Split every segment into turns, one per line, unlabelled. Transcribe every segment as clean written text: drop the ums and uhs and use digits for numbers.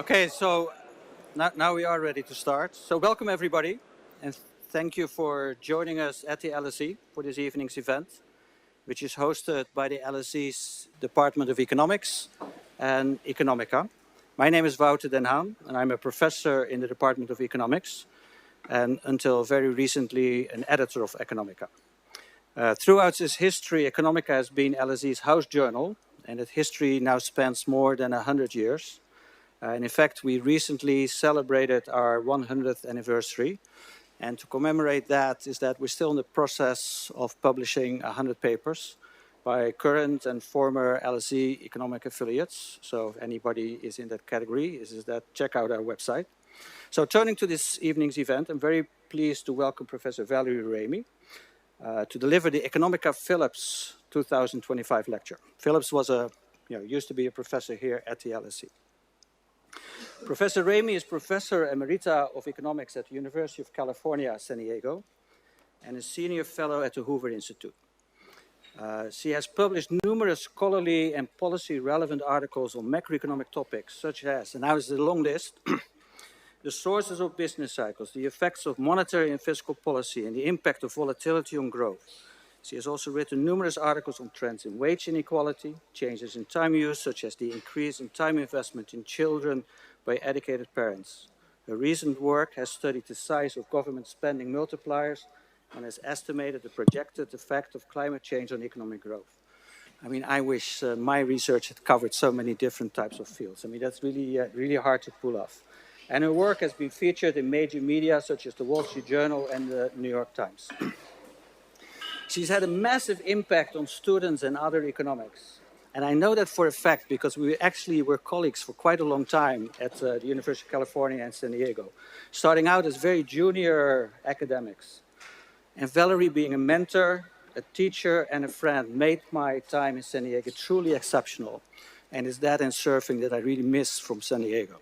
Okay, so now we are ready to start. So welcome everybody, and thank you for joining us at the LSE for this evening's event, which is hosted by the LSE's Department of Economics and Economica. My name is Wouter Den Haan, and I'm a professor in the Department of Economics, and until very recently, an editor of Economica. Throughout its history, Economica has been LSE's house journal, and its history now spans more than 100 years. And in fact, we recently celebrated our 100th anniversary. And to commemorate that is that we're still in the process of publishing 100 papers by current and former LSE economic affiliates. So if anybody is in that category, check out our website. So turning to this evening's event, I'm very pleased to welcome Professor Valerie Ramey to deliver the Economica-Phillips 2025 lecture. Phillips was used to be a professor here at the LSE. Professor Ramey is Professor Emerita of Economics at the University of California, San Diego, and a Senior Fellow at the Hoover Institute. She has published numerous scholarly and policy-relevant articles on macroeconomic topics, such as, and now is a long list, the sources of business cycles, the effects of monetary and fiscal policy, and the impact of volatility on growth. She has also written numerous articles on trends in wage inequality, changes in time use, such as the increase in time investment in children by educated parents. Her recent work has studied the size of government spending multipliers and has estimated the projected effect of climate change on economic growth. I mean, I wish my research had covered so many different types of fields. I mean, that's really hard to pull off. And her work has been featured in major media such as the Wall Street Journal and the New York Times. She's had a massive impact on students and other economics. And I know that for a fact because we actually were colleagues for quite a long time at the University of California and San Diego, starting out as very junior academics. And Valerie, being a mentor, a teacher, and a friend, made my time in San Diego truly exceptional. And it's that and surfing that I really miss from San Diego.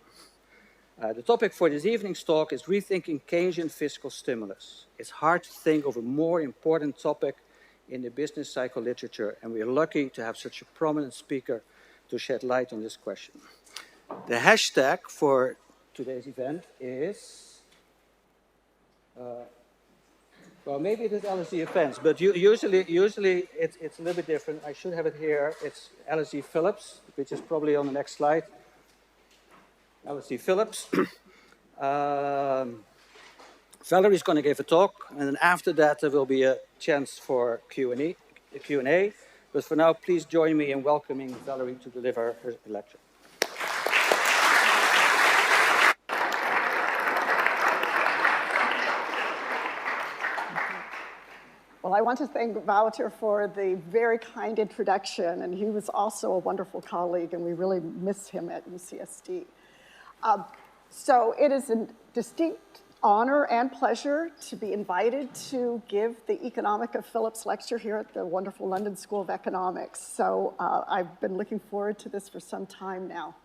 The topic for this evening's talk is Rethinking Keynesian Fiscal Stimulus. It's hard to think of a more important topic in the business cycle literature, and we are lucky to have such a prominent speaker to shed light on this question. The hashtag for today's event is, well, maybe it is LSE Events, but usually it's a little bit different. I should have it here. It's LSE Phillips, which is probably on the next slide. LSE Phillips. Valerie's going to give a talk, and then after that there will be a chance for Q&A. But for now, please join me in welcoming Valerie to deliver her lecture.
Well, I want to thank Wouter for the very kind introduction, and he was also a wonderful colleague, and we really miss him at UCSD. So it is a distinct honor and pleasure to be invited to give the Economica-Phillips Lecture here at the wonderful London School of Economics. So I've been looking forward to this for some time now.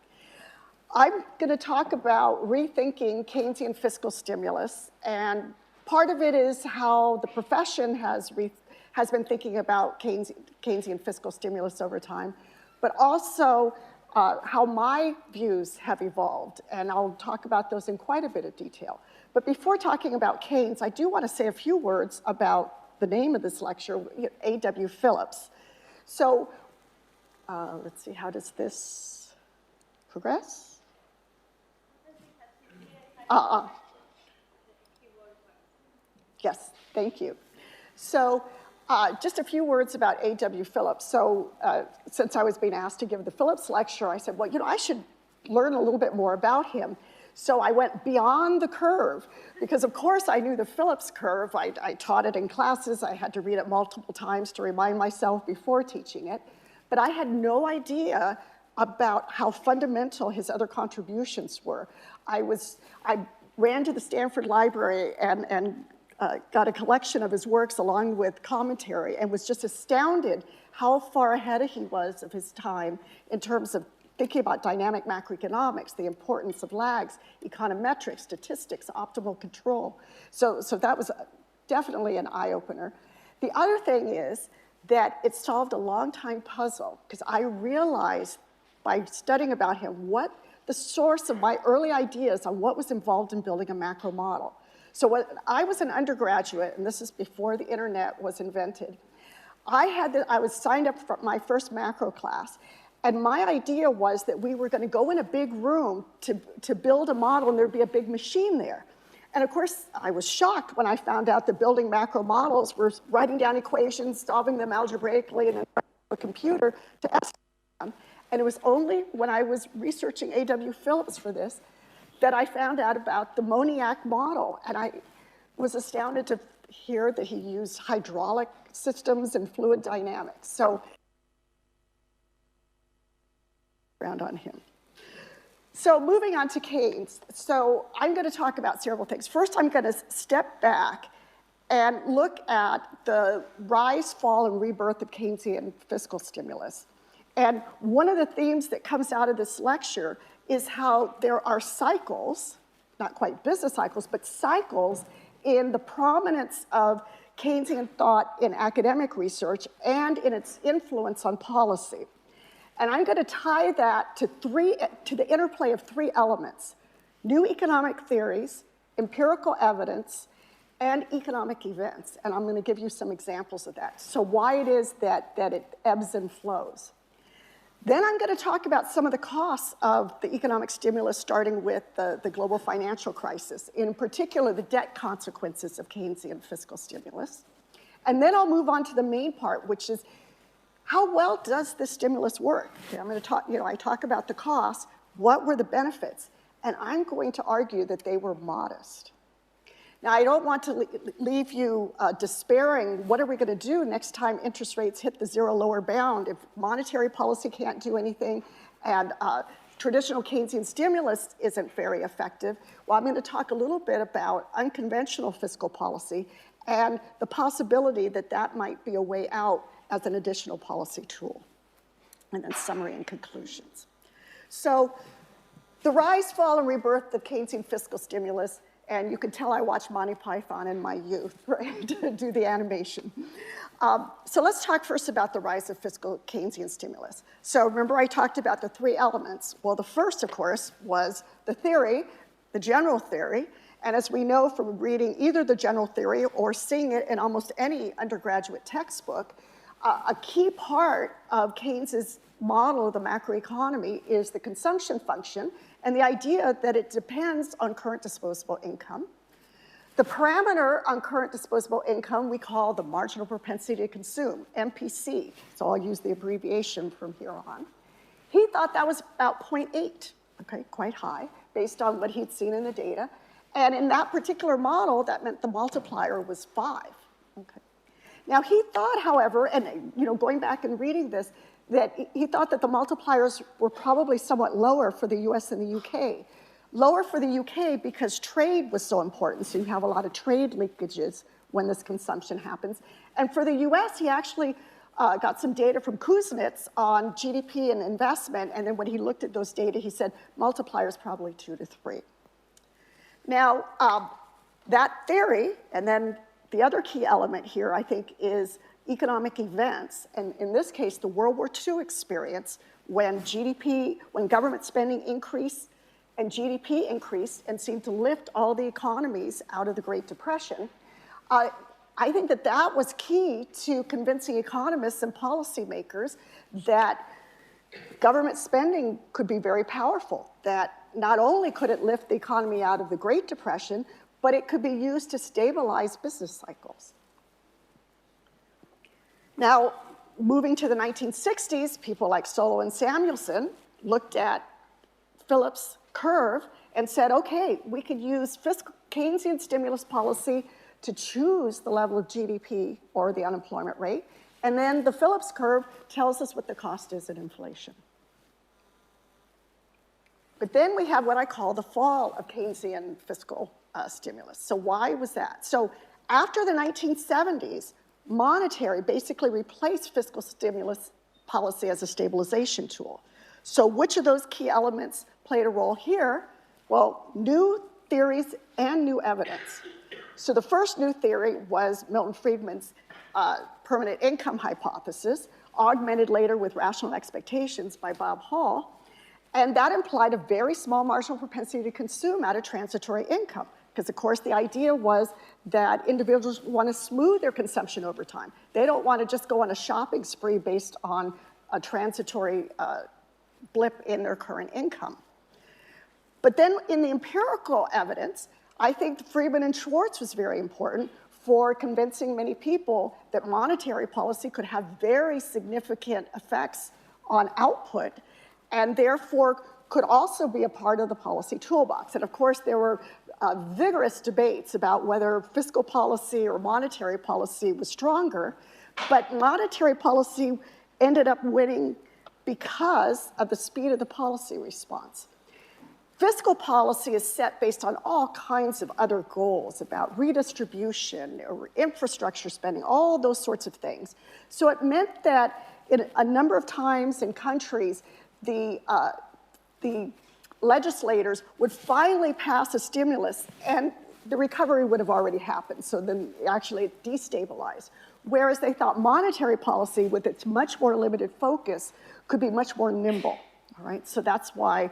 I'm going to talk about rethinking Keynesian fiscal stimulus, and part of it is how the profession has been thinking about Keynesian fiscal stimulus over time, but also how my views have evolved, and I'll talk about those in quite a bit of detail. But before talking about Keynes, I do want to say a few words about the name of this lecture, A.W. Phillips. So let's see, how does this progress? Yes, thank you. So just a few words about A.W. Phillips. So since I was being asked to give the Phillips lecture, I said, well, I should learn a little bit more about him. So I went beyond the curve, because of course I knew the Phillips curve. I taught it in classes. I had to read it multiple times to remind myself before teaching it. But I had no idea about how fundamental his other contributions were. I ran to the Stanford Library and got a collection of his works along with commentary, and was just astounded how far ahead he was of his time in terms of thinking about dynamic macroeconomics, the importance of lags, econometrics, statistics, optimal control. So that was definitely an eye-opener. The other thing is that it solved a long-time puzzle, because I realized by studying about him, what the source of my early ideas on what was involved in building a macro model. So when I was an undergraduate, and this is before the internet was invented, I was signed up for my first macro class, and my idea was that we were going to go in a big room to build a model, and there'd be a big machine there. And of course, I was shocked when I found out that building macro models were writing down equations, solving them algebraically, and then a computer to estimate them. And it was only when I was researching A.W. Phillips for this that I found out about the Moniac model. And I was astounded to hear that he used hydraulic systems and fluid dynamics. So, around on him. So moving on to Keynes. So I'm going to talk about several things. First, I'm going to step back and look at the rise, fall, and rebirth of Keynesian fiscal stimulus. And one of the themes that comes out of this lecture is how there are cycles, not quite business cycles, but cycles in the prominence of Keynesian thought in academic research and in its influence on policy. And I'm going to tie that to the interplay of three elements: new economic theories, empirical evidence, and economic events. And I'm going to give you some examples of that. So why it is that it ebbs and flows. Then I'm going to talk about some of the costs of the economic stimulus, starting with the global financial crisis, in particular the debt consequences of Keynesian fiscal stimulus. And then I'll move on to the main part, which is how well does this stimulus work? Okay, I'm going to talk, I talk about the costs, what were the benefits, and I'm going to argue that they were modest. Now, I don't want to leave you despairing. What are we going to do next time interest rates hit the zero lower bound if monetary policy can't do anything and traditional Keynesian stimulus isn't very effective? Well, I'm going to talk a little bit about unconventional fiscal policy and the possibility that that might be a way out as an additional policy tool. And then summary and conclusions. So the rise, fall, and rebirth of Keynesian fiscal stimulus, and you can tell I watched Monty Python in my youth, right, to do the animation. So let's talk first about the rise of fiscal Keynesian stimulus. So remember I talked about the three elements. Well, the first, of course, was the theory, the general theory. And as we know from reading either the general theory or seeing it in almost any undergraduate textbook, a key part of Keynes's model of the macroeconomy is the consumption function and the idea that it depends on current disposable income. The parameter on current disposable income we call the marginal propensity to consume, MPC. So I'll use the abbreviation from here on. He thought that was about 0.8, okay, quite high, based on what he'd seen in the data. And in that particular model, that meant the multiplier was 5, okay. Now, he thought, however, and going back and reading this, that he thought that the multipliers were probably somewhat lower for the US and the UK. Lower for the UK because trade was so important, so you have a lot of trade leakages when this consumption happens. And for the US, he actually got some data from Kuznets on GDP and investment, and then when he looked at those data, he said multipliers probably 2 to 3. Now, that theory, and then the other key element here, I think, is economic events, and in this case, the World War II experience, when government spending increased and GDP increased and seemed to lift all the economies out of the Great Depression. I think that that was key to convincing economists and policymakers that government spending could be very powerful, that not only could it lift the economy out of the Great Depression, but it could be used to stabilize business cycles. Now, moving to the 1960s, people like Solow and Samuelson looked at Phillips' curve and said, okay, we could use fiscal Keynesian stimulus policy to choose the level of GDP or the unemployment rate. And then the Phillips curve tells us what the cost is in inflation. But then we have what I call the fall of Keynesian fiscal stimulus. So why was that? So after the 1970s, monetary basically replaced fiscal stimulus policy as a stabilization tool. So which of those key elements played a role here? Well, new theories and new evidence. So the first new theory was Milton Friedman's permanent income hypothesis, augmented later with rational expectations by Bob Hall. And that implied a very small marginal propensity to consume out of transitory income. Because, of course, the idea was that individuals want to smooth their consumption over time. They don't want to just go on a shopping spree based on a transitory blip in their current income. But then in the empirical evidence, I think Friedman and Schwartz was very important for convincing many people that monetary policy could have very significant effects on output and therefore could also be a part of the policy toolbox. And of course, there were vigorous debates about whether fiscal policy or monetary policy was stronger, but monetary policy ended up winning because of the speed of the policy response. Fiscal policy is set based on all kinds of other goals about redistribution or infrastructure spending, all those sorts of things. So it meant that in a number of times in countries, the legislators would finally pass a stimulus and the recovery would have already happened. So then actually it destabilized. Whereas they thought monetary policy with its much more limited focus could be much more nimble, all right? So that's why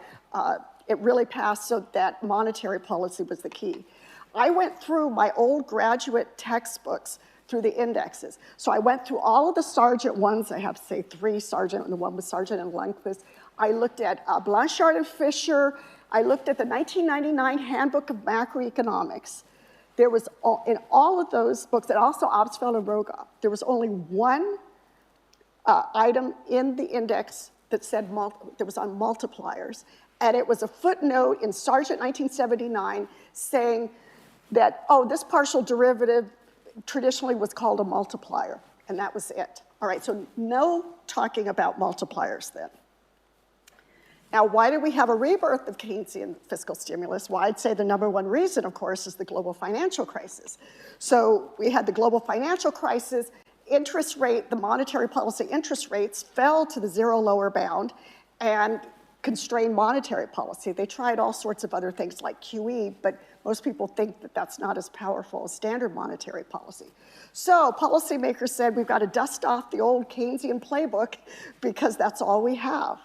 it really passed, so that monetary policy was the key. I went through my old graduate textbooks through the indexes. So I went through all of the Sargent ones. I have, say, 3 Sargent, and the one with Sargent and Lundquist. I looked at Blanchard and Fisher. I looked at the 1999 Handbook of Macroeconomics. There was, in all of those books, and also Obstfeld and Rogoff, there was only one item in the index that said that was on multipliers. And it was a footnote in Sargent 1979 saying that, oh, this partial derivative traditionally was called a multiplier, and that was it. All right, so no talking about multipliers then. Now, why did we have a rebirth of Keynesian fiscal stimulus? Well, I'd say the #1 reason, of course, is the global financial crisis. So we had the global financial crisis, interest rate, the monetary policy interest rates fell to the zero lower bound and constrained monetary policy. They tried all sorts of other things like QE, but most people think that that's not as powerful as standard monetary policy. So policymakers said, we've got to dust off the old Keynesian playbook because that's all we have.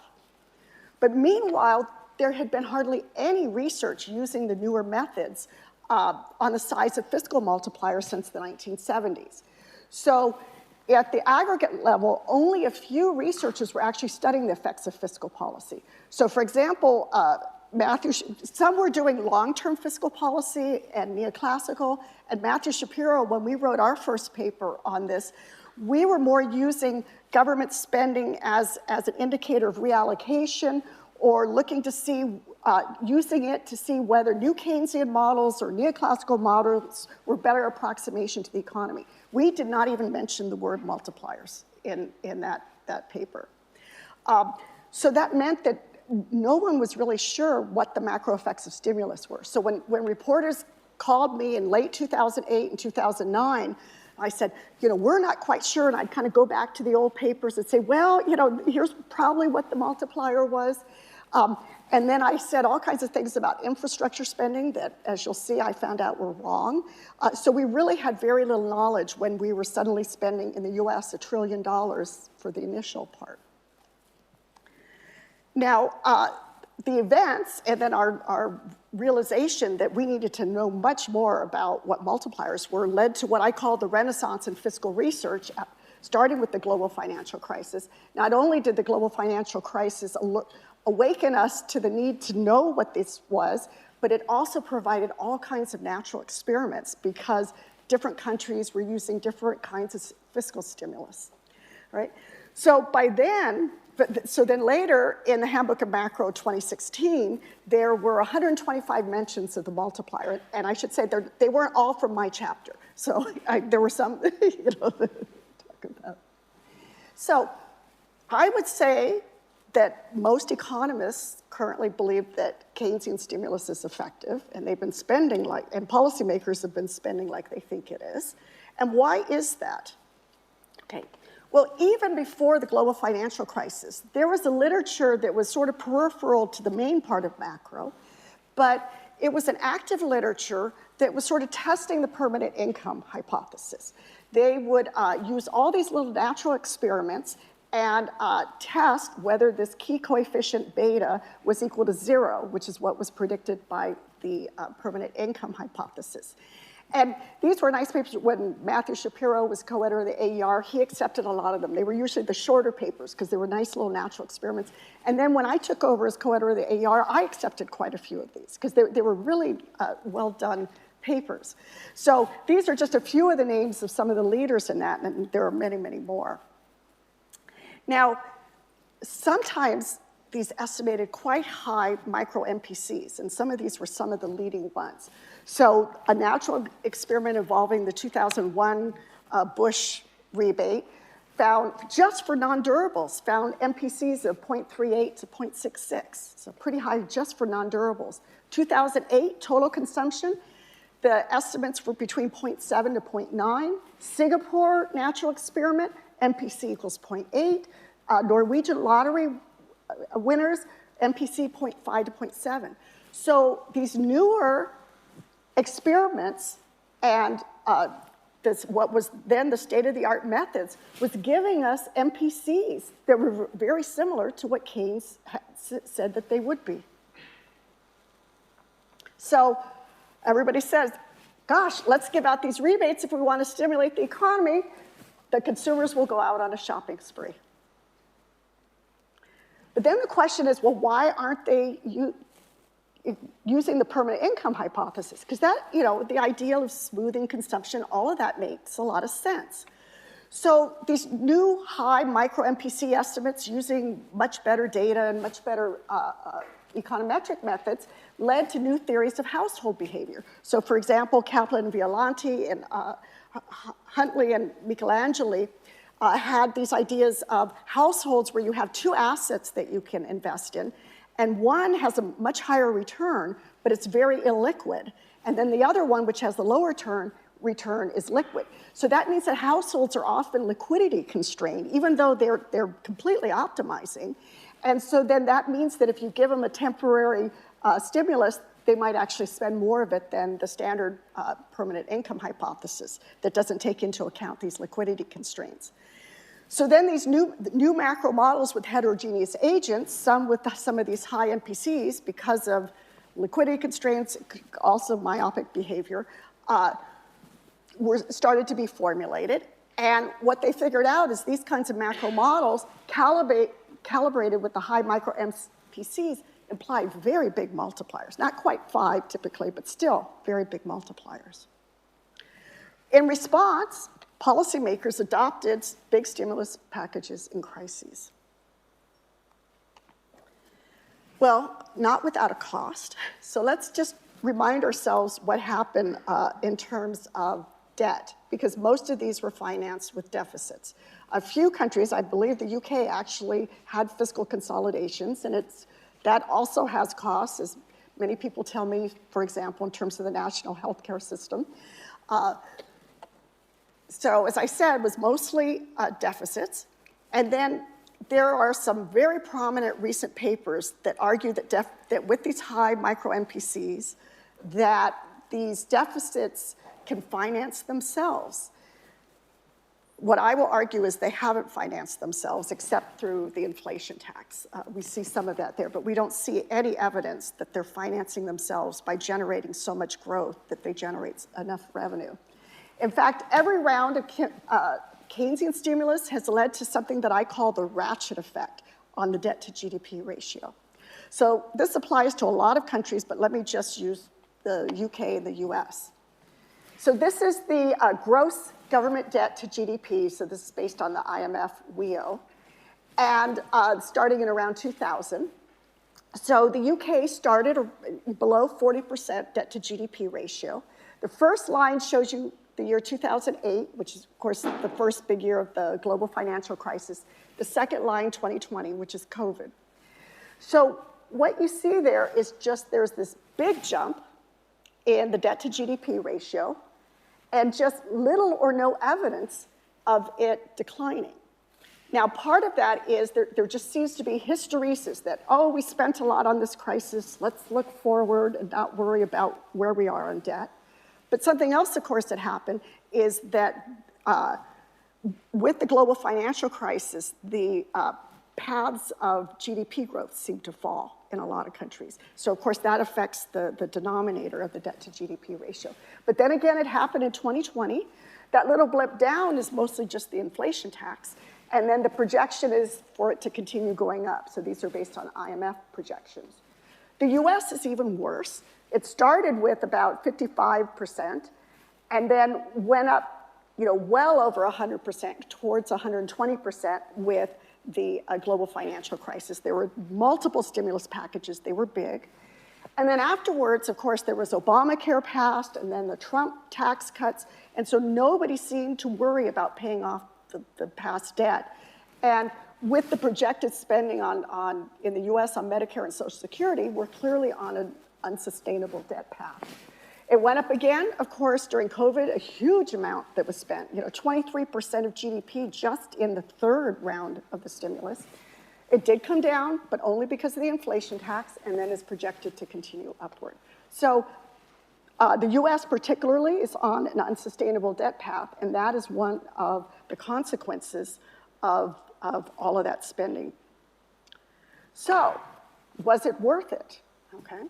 But meanwhile, there had been hardly any research using the newer methods on the size of fiscal multipliers since the 1970s. So at the aggregate level, only a few researchers were actually studying the effects of fiscal policy. So for example, some were doing long-term fiscal policy and neoclassical, and Matthew Shapiro, when we wrote our first paper on this, we were more using government spending as an indicator of reallocation or looking to see, using it to see whether new Keynesian models or neoclassical models were better approximation to the economy. We did not even mention the word multipliers in that paper. So that meant that no one was really sure what the macro effects of stimulus were. So when reporters called me in late 2008 and 2009, I said, we're not quite sure, and I'd kind of go back to the old papers and say, well, here's probably what the multiplier was. And then I said all kinds of things about infrastructure spending that, as you'll see, I found out were wrong. So we really had very little knowledge when we were suddenly spending in the US $1 trillion for the initial part. Now, the events and then our realization that we needed to know much more about what multipliers were led to what I call the renaissance in fiscal research, starting with the global financial crisis. Not only did the global financial crisis awaken us to the need to know what this was, but it also provided all kinds of natural experiments because different countries were using different kinds of fiscal stimulus, right? So by then, so then later in the Handbook of Macro 2016, there were 125 mentions of the multiplier. And I should say they weren't all from my chapter. So there were some, to talk about. So I would say that most economists currently believe that Keynesian stimulus is effective, and they've been spending and policymakers have been spending like they think it is. And why is that? Okay. Well, even before the global financial crisis, there was a literature that was sort of peripheral to the main part of macro, but it was an active literature that was sort of testing the permanent income hypothesis. They would use all these little natural experiments and test whether this key coefficient beta was equal to 0, which is what was predicted by the permanent income hypothesis. And these were nice papers. When Matthew Shapiro was co-editor of the AER, he accepted a lot of them. They were usually the shorter papers because they were nice little natural experiments. And then when I took over as co-editor of the AER, I accepted quite a few of these because they were really well done papers. So these are just a few of the names of some of the leaders in that, and there are many, many more. Now, sometimes these estimated quite high micro MPCs, and some of these were some of the leading ones. So a natural experiment involving the 2001 Bush rebate found, just for non-durables, found MPCs of 0.38 to 0.66, so pretty high just for non-durables. 2008 total consumption, the estimates were between 0.7 to 0.9. Singapore natural experiment, MPC equals 0.8. Norwegian lottery winners, MPC 0.5 to 0.7. So these newer experiments and what was then the state-of-the-art methods was giving us MPCs that were very similar to what Keynes said that they would be. So everybody says, gosh, let's give out these rebates if we want to stimulate the economy. The consumers will go out on a shopping spree. But then the question is, well, why aren't they using the permanent income hypothesis? Because that, the ideal of smoothing consumption, all of that makes a lot of sense. So these new high micro MPC estimates using much better data and much better econometric methods led to new theories of household behavior. So for example, Kaplan and Violanti and Huntley and Michelangeli had these ideas of households where you have two assets that you can invest in, and one has a much higher return, but it's very illiquid. And then the other one, which has the lower return, is liquid. So that means that households are often liquidity constrained, even though they're completely optimizing. And so then that means that if you give them a temporary stimulus, they might actually spend more of it than the standard permanent income hypothesis that doesn't take into account these liquidity constraints. So then these new macro models with heterogeneous agents, some with some of these high MPCs because of liquidity constraints, also myopic behavior, were started to be formulated. And what they figured out is these kinds of macro models calibrated with the high micro MPCs imply very big multipliers. Not quite 5 typically, but still very big multipliers. In response, policymakers adopted big stimulus packages in crises. Well, not without a cost. So let's just remind ourselves what happened in terms of debt, because most of these were financed with deficits. A few countries, I believe the UK actually had fiscal consolidations, and that also has costs, as many people tell me, for example, in terms of the national healthcare system. So as I said, it was mostly deficits. And then there are some very prominent recent papers that argue that with these high micro MPCs, that these deficits can finance themselves. What I will argue is they haven't financed themselves except through the inflation tax. We see some of that there, but we don't see any evidence that they're financing themselves by generating so much growth that they generate enough revenue. In fact, every round of Keynesian stimulus has led to something that I call the ratchet effect on the debt to GDP ratio. So this applies to a lot of countries, but let me just use the UK and the US. So this is the gross government debt to GDP. So this is based on the IMF WEO, and starting in around 2000. So the UK started below 40% debt to GDP ratio. The first line shows you the year 2008, which is, of course, the first big year of the global financial crisis. The second line, 2020, which is COVID. So what you see there is just there's this big jump in the debt to GDP ratio, and just little or no evidence of it declining. Now, part of that is there just seems to be hysteresis that, oh, we spent a lot on this crisis, let's look forward and not worry about where we are on debt. But something else, of course, that happened is that with the global financial crisis, the paths of GDP growth seem to fall in a lot of countries. So of course that affects the denominator of the debt to GDP ratio. But then again, it happened in 2020. That little blip down is mostly just the inflation tax. And then the projection is for it to continue going up. So these are based on IMF projections. The US is even worse. It started with about 55% and then went up, well over 100%, towards 120% with the global financial crisis. There were multiple stimulus packages. They were big. And then afterwards, of course, there was Obamacare passed and then the Trump tax cuts. And so nobody seemed to worry about paying off the past debt. And with the projected spending in the US on Medicare and Social Security, we're clearly on an unsustainable debt path. It went up again, of course, during COVID, a huge amount that was spent, 23% of GDP just in the third round of the stimulus. It did come down, but only because of the inflation tax, and then is projected to continue upward. So the US particularly is on an unsustainable debt path, and that is one of the consequences of all of that spending. So was it worth it? Okay.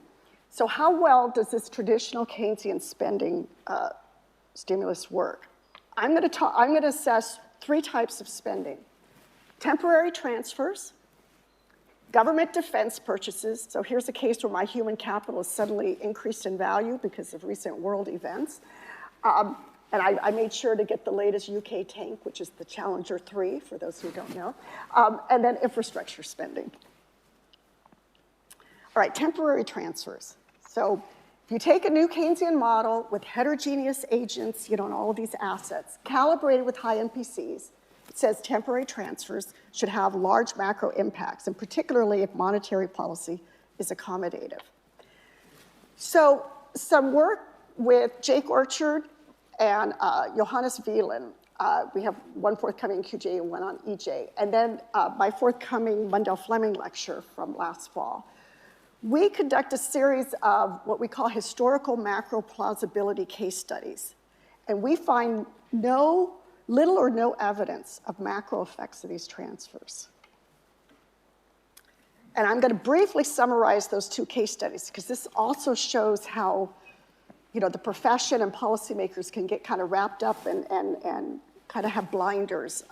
So how well does this traditional Keynesian spending stimulus work? I'm going to assess three types of spending: temporary transfers, government defense purchases. So here's a case where my human capital is suddenly increased in value because of recent world events. And I made sure to get the latest UK tank, which is the Challenger 3, for those who don't know, and then infrastructure spending. All right, temporary transfers. So if you take a new Keynesian model with heterogeneous agents, and all of these assets, calibrated with high MPCs, it says temporary transfers should have large macro impacts, and particularly if monetary policy is accommodative. So some work with Jake Orchard and Johannes Wieland. We have one forthcoming in QJ and one on EJ. And then my forthcoming Mundell-Fleming lecture from last fall. We conduct a series of what we call historical macro plausibility case studies. And we find little or no evidence of macro effects of these transfers. And I'm going to briefly summarize those two case studies, because this also shows how the profession and policymakers can get kind of wrapped up and kind of have blinders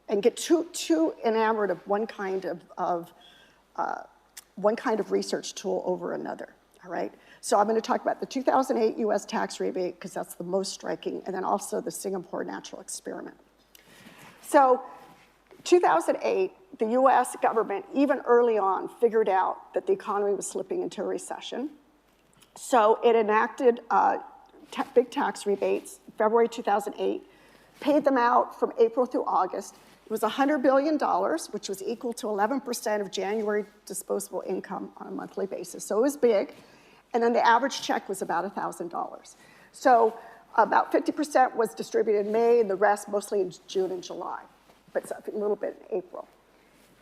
and get too enamored of one kind of research tool over another, all right? So I'm going to talk about the 2008 US tax rebate, because that's the most striking, and then also the Singapore natural experiment. So 2008, the US government, even early on, figured out that the economy was slipping into a recession. So it enacted big tax rebates, February 2008, paid them out from April through August. It was $100 billion, which was equal to 11% of January disposable income on a monthly basis. So it was big. And then the average check was about $1,000. So about 50% was distributed in May, and the rest mostly in June and July, but a little bit in April.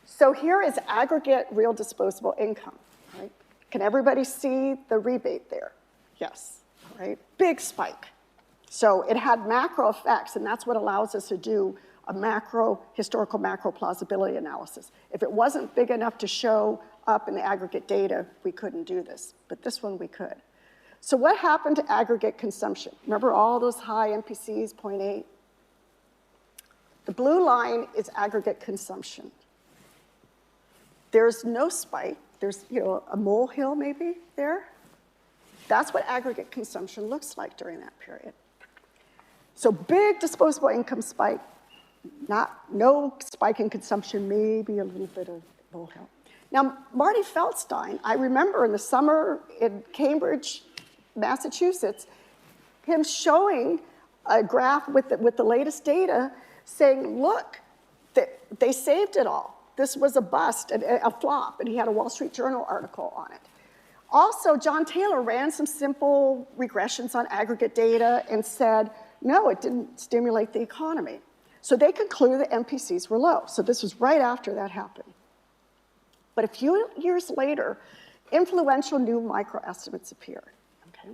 So here is aggregate real disposable income, right? Can everybody see the rebate there? Yes, right? Big spike. So it had macro effects, and that's what allows us to do a historical macro plausibility analysis. If it wasn't big enough to show up in the aggregate data, we couldn't do this, but this one we could. So what happened to aggregate consumption? Remember all those high MPCs, 0.8? The blue line is aggregate consumption. There's no spike. There's a molehill maybe there. That's what aggregate consumption looks like during that period. So big disposable income spike, no spike in consumption, maybe a little bit of molehill. Now, Marty Feldstein, I remember in the summer in Cambridge, Massachusetts, him showing a graph with the latest data saying, look, they saved it all. This was a bust, a flop, and he had a Wall Street Journal article on it. Also, John Taylor ran some simple regressions on aggregate data and said, no, it didn't stimulate the economy. So they concluded that MPCs were low. So this was right after that happened. But a few years later, influential new microestimates appeared. Okay?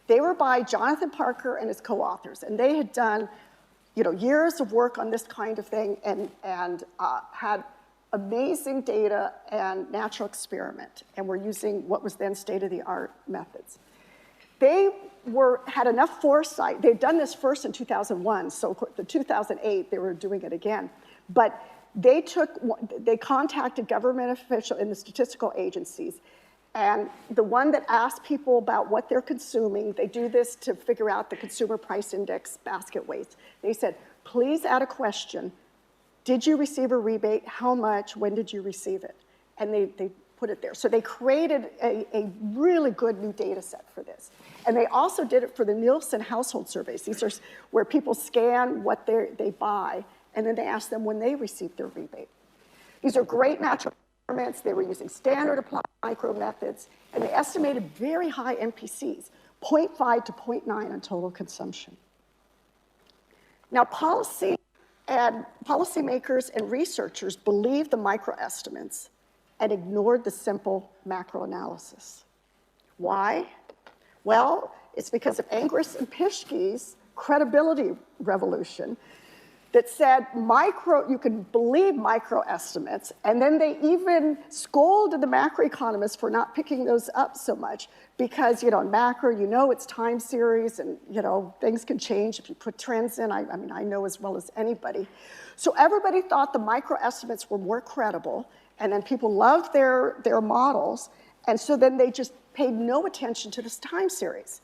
They were by Jonathan Parker and his co-authors, and they had done years of work on this kind of thing and had amazing data and natural experiment, and were using what was then state-of-the-art methods. They had enough foresight. They'd done this first in 2001, so in 2008 they were doing it again. But they contacted government officials in the statistical agencies, and the one that asked people about what they're consuming, they do this to figure out the consumer price index basket weights. They said, please add a question. Did you receive a rebate? How much? When did you receive it? And they put it there. So they created a really good new data set for this. And they also did it for the Nielsen household surveys. These are where people scan what they buy, and then they ask them when they received their rebate. These are great natural experiments. They were using standard applied micro methods, and they estimated very high MPCs, 0.5 to 0.9 on total consumption. Now, policymakers and researchers believed the micro estimates and ignored the simple macro analysis. Why? Well, it's because of Angress and Pischke's credibility revolution that said you can believe micro estimates, and then they even scolded the macroeconomists for not picking those up so much because, in macro, it's time series and, things can change if you put trends in. I know as well as anybody. So everybody thought the micro estimates were more credible, and then people loved their models, and so then they just paid no attention to this time series.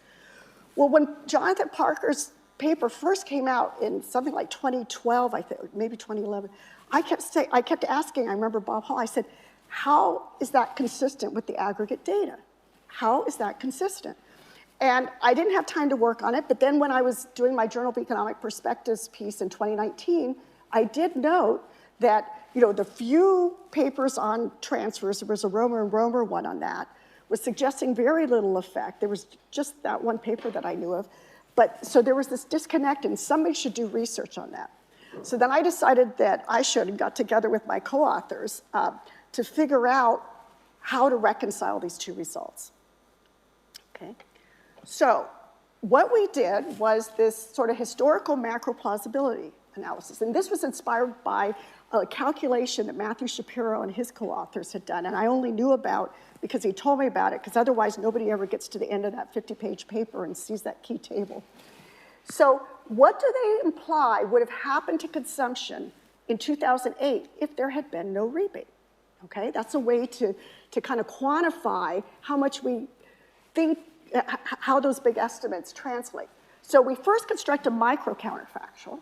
Well, when Jonathan Parker's paper first came out in something like 2012, I think, maybe 2011, I kept asking, I remember Bob Hall, I said, how is that consistent with the aggregate data? How is that consistent? And I didn't have time to work on it, but then when I was doing my Journal of Economic Perspectives piece in 2019, I did note that, the few papers on transfers, there was a Romer and Romer one on that, was suggesting very little effect. There was just that one paper that I knew of. But so there was this disconnect, and somebody should do research on that. So then I decided that I should, and got together with my co-authors to figure out how to reconcile these two results. Okay. So what we did was this sort of historical macro plausibility analysis, and this was inspired by a calculation that Matthew Shapiro and his co-authors had done, and I only knew about because he told me about it, because otherwise nobody ever gets to the end of that 50-page paper and sees that key table. So what do they imply would have happened to consumption in 2008 if there had been no rebate? Okay, that's a way to kind of quantify how much we think, how those big estimates translate. So we first construct a micro counterfactual.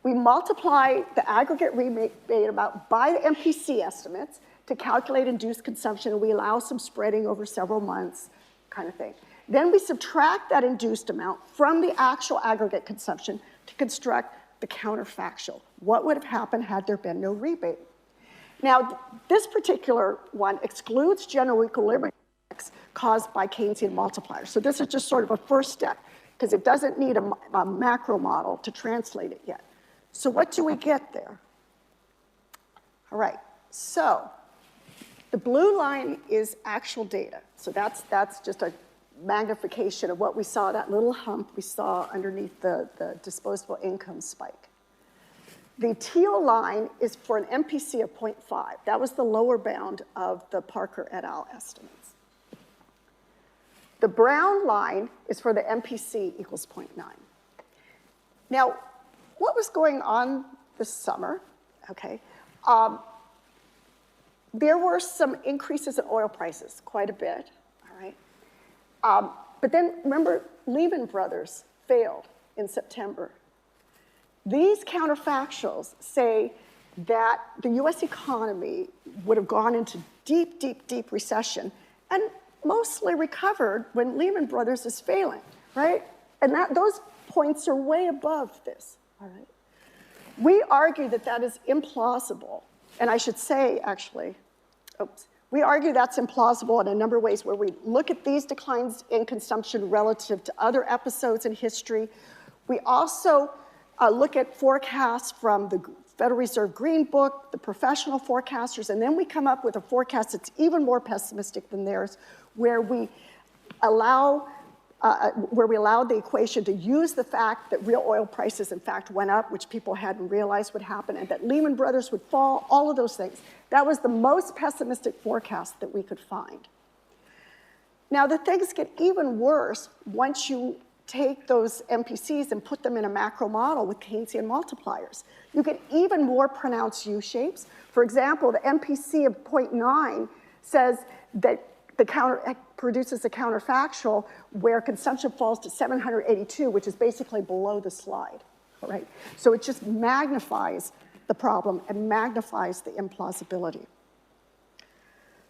We multiply the aggregate rebate amount by the MPC estimates to calculate induced consumption, and we allow some spreading over several months, kind of thing. Then we subtract that induced amount from the actual aggregate consumption to construct the counterfactual. What would have happened had there been no rebate? Now, this particular one excludes general equilibrium effects caused by Keynesian multipliers. So this is just sort of a first step, because it doesn't need a macro model to translate it yet. So what do we get there? All right, so the blue line is actual data. So that's just a magnification of what we saw, that little hump we saw underneath the disposable income spike. The teal line is for an MPC of 0.5. That was the lower bound of the Parker et al. Estimates. The brown line is for the MPC equals 0.9. Now, what was going on this summer? Okay. There were some increases in oil prices, quite a bit, all right? But then, remember, Lehman Brothers failed in September. These counterfactuals say that the US economy would have gone into deep, deep, deep recession and mostly recovered when Lehman Brothers is failing, right? And those points are way above this, all right? We argue that that is implausible, and I should say, actually, we argue that's implausible in a number of ways where we look at these declines in consumption relative to other episodes in history. We also look at forecasts from the Federal Reserve Green Book, the professional forecasters, and then we come up with a forecast that's even more pessimistic than theirs, where we allow where we allowed the equation to use the fact that real oil prices in fact went up, which people hadn't realized would happen, and that Lehman Brothers would fall, all of those things. That was the most pessimistic forecast that we could find. Now, the things get even worse once you take those MPCs and put them in a macro model with Keynesian multipliers. You get even more pronounced U-shapes. For example, the MPC of 0.9 says that produces a counterfactual where consumption falls to 782, which is basically below the slide, all right? So it just magnifies the problem and magnifies the implausibility.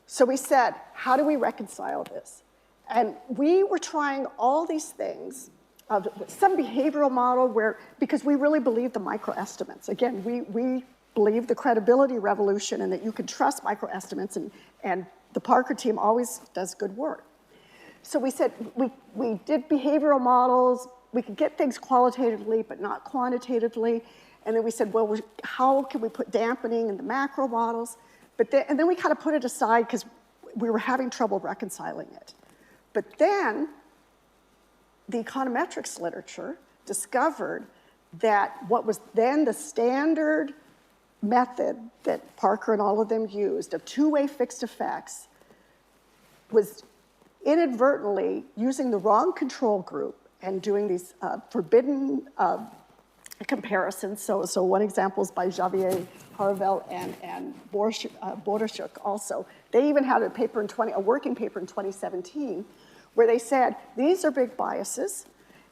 So we said, how do we reconcile this? And we were trying all these things, some behavioral model where, because we really believe the microestimates. Again, we believe the credibility revolution and that you can trust microestimates, and the Parker team always does good work. So we said, we did behavioral models, we could get things qualitatively but not quantitatively, and then we said, well, how can we put dampening in the macro models? And then we kind of put it aside because we were having trouble reconciling it. But then the econometrics literature discovered that what was then the standard method that Parker and all of them used of two-way fixed effects was inadvertently using the wrong control group and doing these forbidden comparisons. So one example is by Javier Harvel and Bordershuk also. They even had a working paper in 2017 where they said, these are big biases,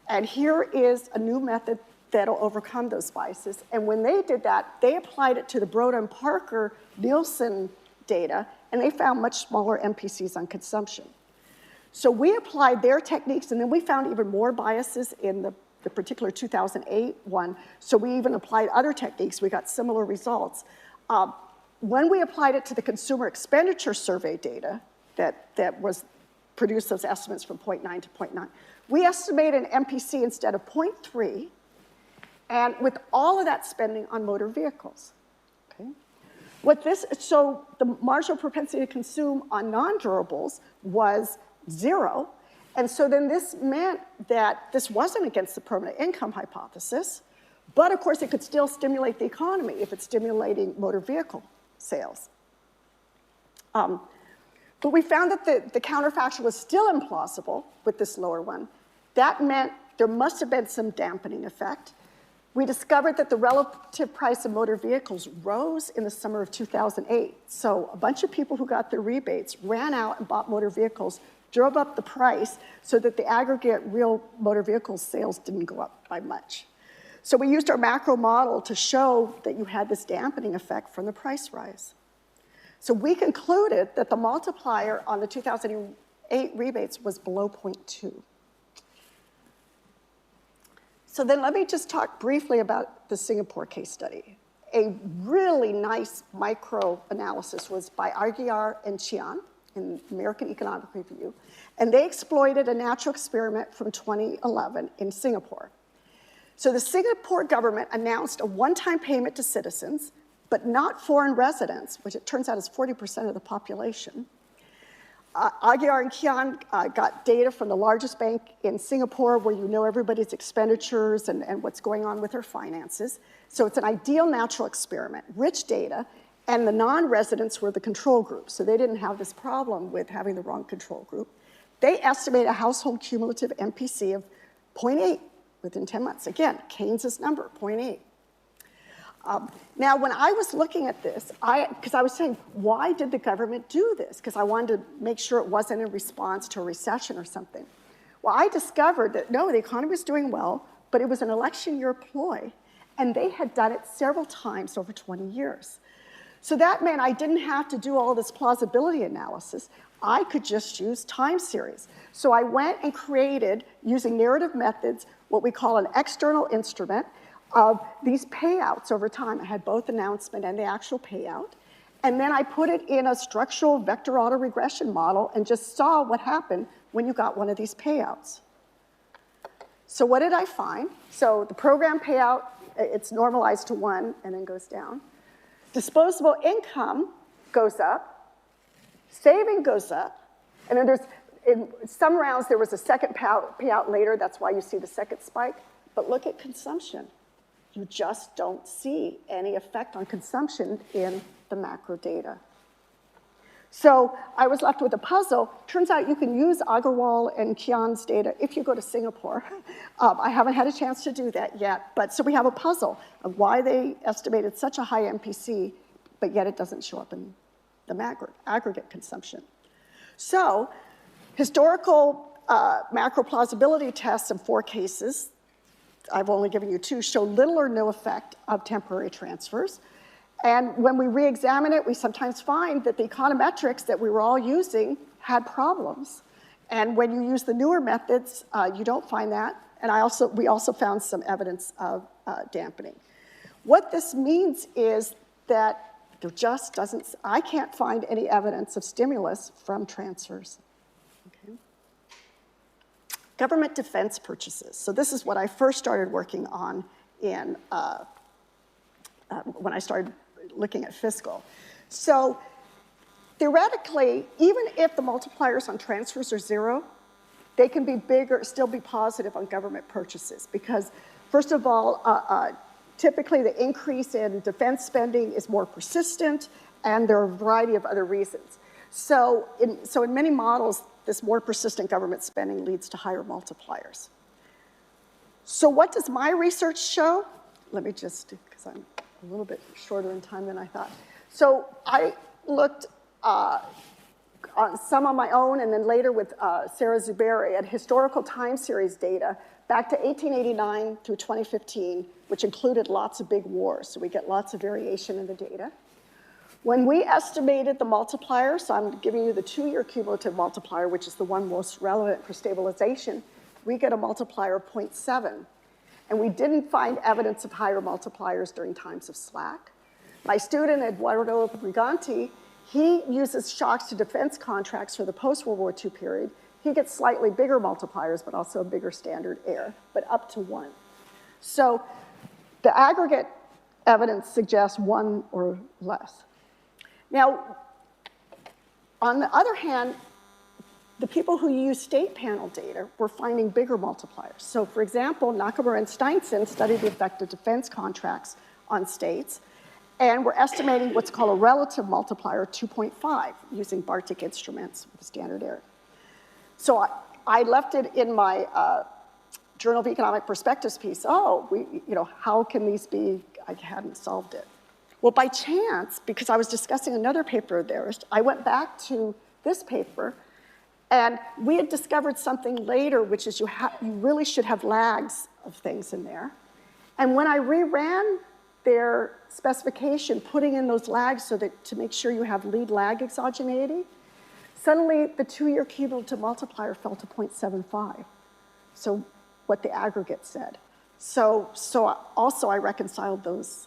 and here is a new method that'll overcome those biases. And when they did that, they applied it to the Broda and Parker Nielsen data, and they found much smaller MPCs on consumption. So we applied their techniques, and then we found even more biases in the particular 2008 one. So we even applied other techniques. We got similar results. When we applied it to the consumer expenditure survey data that was produced those estimates from 0.9 to 0.9, we estimated an MPC instead of 0.3, and with all of that spending on motor vehicles. Okay? So the marginal propensity to consume on non-durables was 0. And so then this meant that this wasn't against the permanent income hypothesis, but of course it could still stimulate the economy if it's stimulating motor vehicle sales. But we found that the counterfactual was still implausible with this lower one. That meant there must have been some dampening effect. We discovered that the relative price of motor vehicles rose in the summer of 2008. So a bunch of people who got their rebates ran out and bought motor vehicles, drove up the price so that the aggregate real motor vehicle sales didn't go up by much. So we used our macro model to show that you had this dampening effect from the price rise. So we concluded that the multiplier on the 2008 rebates was below 0.2. So then let me just talk briefly about the Singapore case study. A really nice micro-analysis was by Aguiar and Qian in American Economic Review, and they exploited a natural experiment from 2011 in Singapore. So the Singapore government announced a one-time payment to citizens, but not foreign residents, which it turns out is 40% of the population. Aguiar and Qian got data from the largest bank in Singapore where you know everybody's expenditures and what's going on with their finances. So it's an ideal natural experiment, rich data, and the non-residents were the control group. So they didn't have this problem with having the wrong control group. They estimate a household cumulative MPC of 0.8 within 10 months. Again, Keynes's number, 0.8. Now, when I was looking at this, because I was saying, why did the government do this? Because I wanted to make sure it wasn't in response to a recession or something. Well, I discovered that, no, the economy was doing well, but it was an election year ploy, and they had done it several times over 20 years. So that meant I didn't have to do all this plausibility analysis. I could just use time series. So I went and created, using narrative methods, what we call an external instrument of these payouts over time. I had both announcement and the actual payout. And then I put it in a structural vector autoregression model and just saw what happened when you got one of these payouts. So what did I find? So the program payout, it's normalized to 1 and then goes down. Disposable income goes up, saving goes up, and then in some rounds, there was a second payout later. That's why you see the second spike. But look at consumption. You just don't see any effect on consumption in the macro data. So I was left with a puzzle. Turns out you can use Agarwal and Kian's data if you go to Singapore. I haven't had a chance to do that yet, but so we have a puzzle of why they estimated such a high MPC, but yet it doesn't show up in the aggregate consumption. So historical macro plausibility tests in 4 cases, I've only given you 2, show little or no effect of temporary transfers. And when we re-examine it, we sometimes find that the econometrics that we were all using had problems. And when you use the newer methods, you don't find that. And we also found some evidence of dampening. What this means is that there just doesn't, I can't find any evidence of stimulus from transfers. Okay. Government defense purchases. So this is what I first started working on in, when I started looking at fiscal. So theoretically, even if the multipliers on transfers are 0, they can be bigger, still be positive on government purchases because, first of all, typically the increase in defense spending is more persistent, and there are a variety of other reasons. So in many models, this more persistent government spending leads to higher multipliers. So what does my research show? Let me just, because I'm a little bit shorter in time than I thought. So I looked on some on my own, and then later with Sarah Zuberi at historical time series data back to 1889 through 2015, which included lots of big wars, so we get lots of variation in the data. When we estimated the multiplier, so I'm giving you the 2-year cumulative multiplier, which is the one most relevant for stabilization, we get a multiplier of 0.7. And we didn't find evidence of higher multipliers during times of slack. My student, Eduardo Briganti, he uses shocks to defense contracts for the post-World War II period. He gets slightly bigger multipliers, but also a bigger standard error, but up to 1. So the aggregate evidence suggests 1 or less. Now, on the other hand, the people who use state panel data were finding bigger multipliers. So for example, Nakamura and Steinson studied the effect of defense contracts on states, and we're estimating what's called a relative multiplier, 2.5, using Bartik instruments with standard error. So I left it in my Journal of Economic Perspectives piece. How can these be? I hadn't solved it. Well, by chance, because I was discussing another paper of theirs, I went back to this paper, and we had discovered something later, which is you really should have lags of things in there. And when I reran their specification, putting in those lags so that to make sure you have lead lag exogeneity, suddenly the 2-year cumulative multiplier fell to 0.75. So what the aggregate said. So also I reconciled those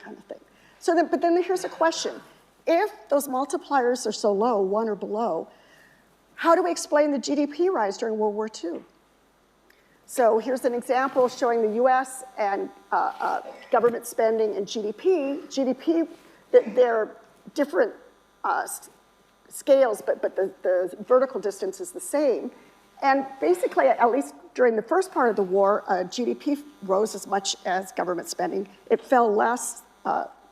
kind of things. But then here's a question. If those multipliers are so low, 1 or below, how do we explain the GDP rise during World War II? So here's an example showing the US and government spending and GDP. GDP, they're different scales, but the vertical distance is the same. And basically, at least during the first part of the war, GDP rose as much as government spending. It fell less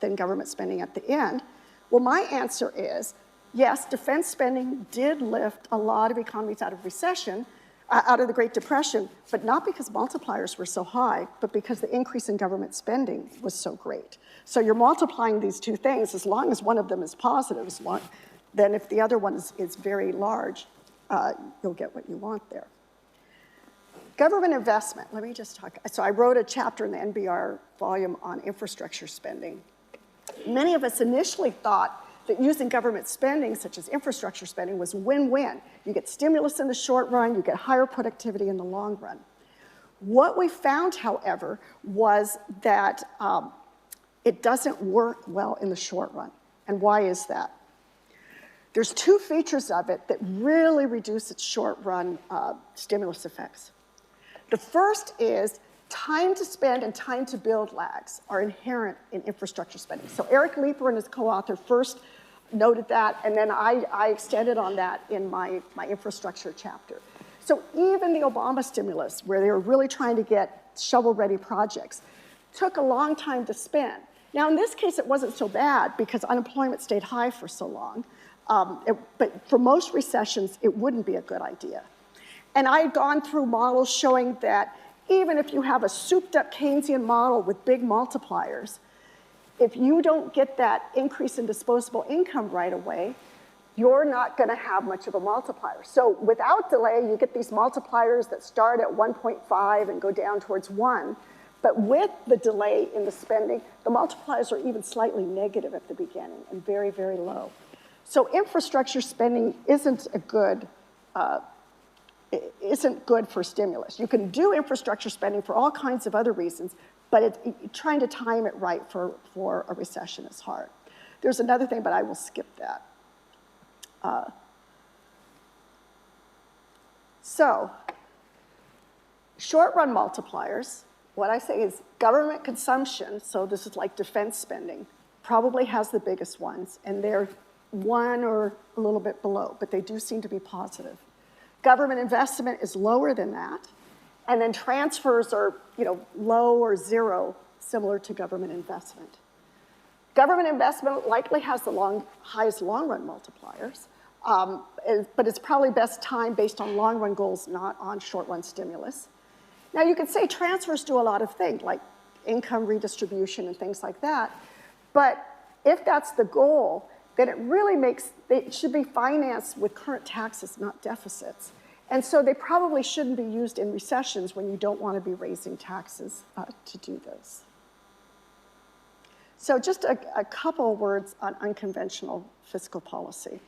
than government spending at the end. Well, my answer is, yes, defense spending did lift a lot of economies out of recession, out of the Great Depression, but not because multipliers were so high, but because the increase in government spending was so great. So you're multiplying these two things, as long as one of them is positive, then if the other one is very large, you'll get what you want there. Government investment, let me just talk. So I wrote a chapter in the NBR volume on infrastructure spending. Many of us initially thought that using government spending, such as infrastructure spending, was win-win. You get stimulus in the short run, you get higher productivity in the long run. What we found, however, was that it doesn't work well in the short run. And why is that? There's 2 features of it that really reduce its short-run stimulus effects. The first is time to spend and time to build lags are inherent in infrastructure spending. So Eric Leeper and his co-author first noted that, and then I extended on that in my infrastructure chapter. So even the Obama stimulus, where they were really trying to get shovel-ready projects, took a long time to spend. Now, in this case, it wasn't so bad because unemployment stayed high for so long. But for most recessions, it wouldn't be a good idea. And I had gone through models showing that even if you have a souped-up Keynesian model with big multipliers, if you don't get that increase in disposable income right away, you're not going to have much of a multiplier. So without delay, you get these multipliers that start at 1.5 and go down towards 1. But with the delay in the spending, the multipliers are even slightly negative at the beginning and very, very low. So infrastructure spending isn't good for stimulus. You can do infrastructure spending for all kinds of other reasons, but trying to time it right for a recession is hard. There's another thing, but I will skip that. So, short-run multipliers, what I say is government consumption, so this is like defense spending, probably has the biggest ones, and they're 1 or a little bit below, but they do seem to be positive. Government investment is lower than that, and then transfers are, low or 0, similar to government investment. Government investment likely has the highest long-run multipliers, but it's probably best timed based on long-run goals, not on short-run stimulus. Now, you could say transfers do a lot of things, like income redistribution and things like that, but if that's the goal, then it should be financed with current taxes, not deficits. And so they probably shouldn't be used in recessions when you don't want to be raising taxes to do those. So just a couple words on unconventional fiscal policy.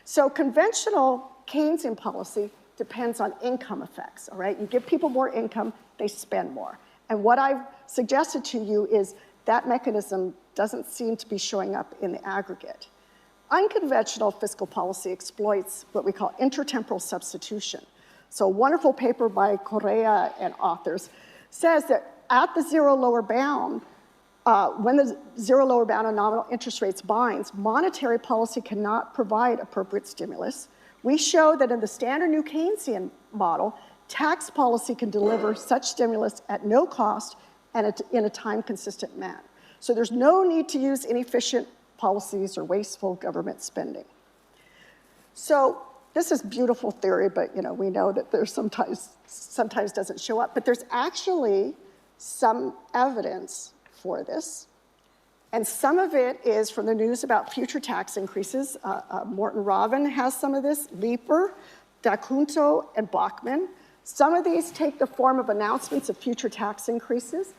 So conventional Keynesian policy depends on income effects, all right? You give people more income, they spend more. And what I've suggested to you is that mechanism doesn't seem to be showing up in the aggregate. Unconventional fiscal policy exploits what we call intertemporal substitution. So a wonderful paper by Correa and authors says that at the zero lower bound, when the zero lower bound on nominal interest rates binds, monetary policy cannot provide appropriate stimulus. We show that in the standard new Keynesian model, tax policy can deliver such stimulus at no cost and in a time-consistent manner. So there's no need to use inefficient policies or wasteful government spending. So this is beautiful theory, but we know that there's sometimes doesn't show up. But there's actually some evidence for this. And some of it is from the news about future tax increases. Morton Robin has some of this, Leeper, D'Acunto, and Bachman. Some of these take the form of announcements of future tax increases.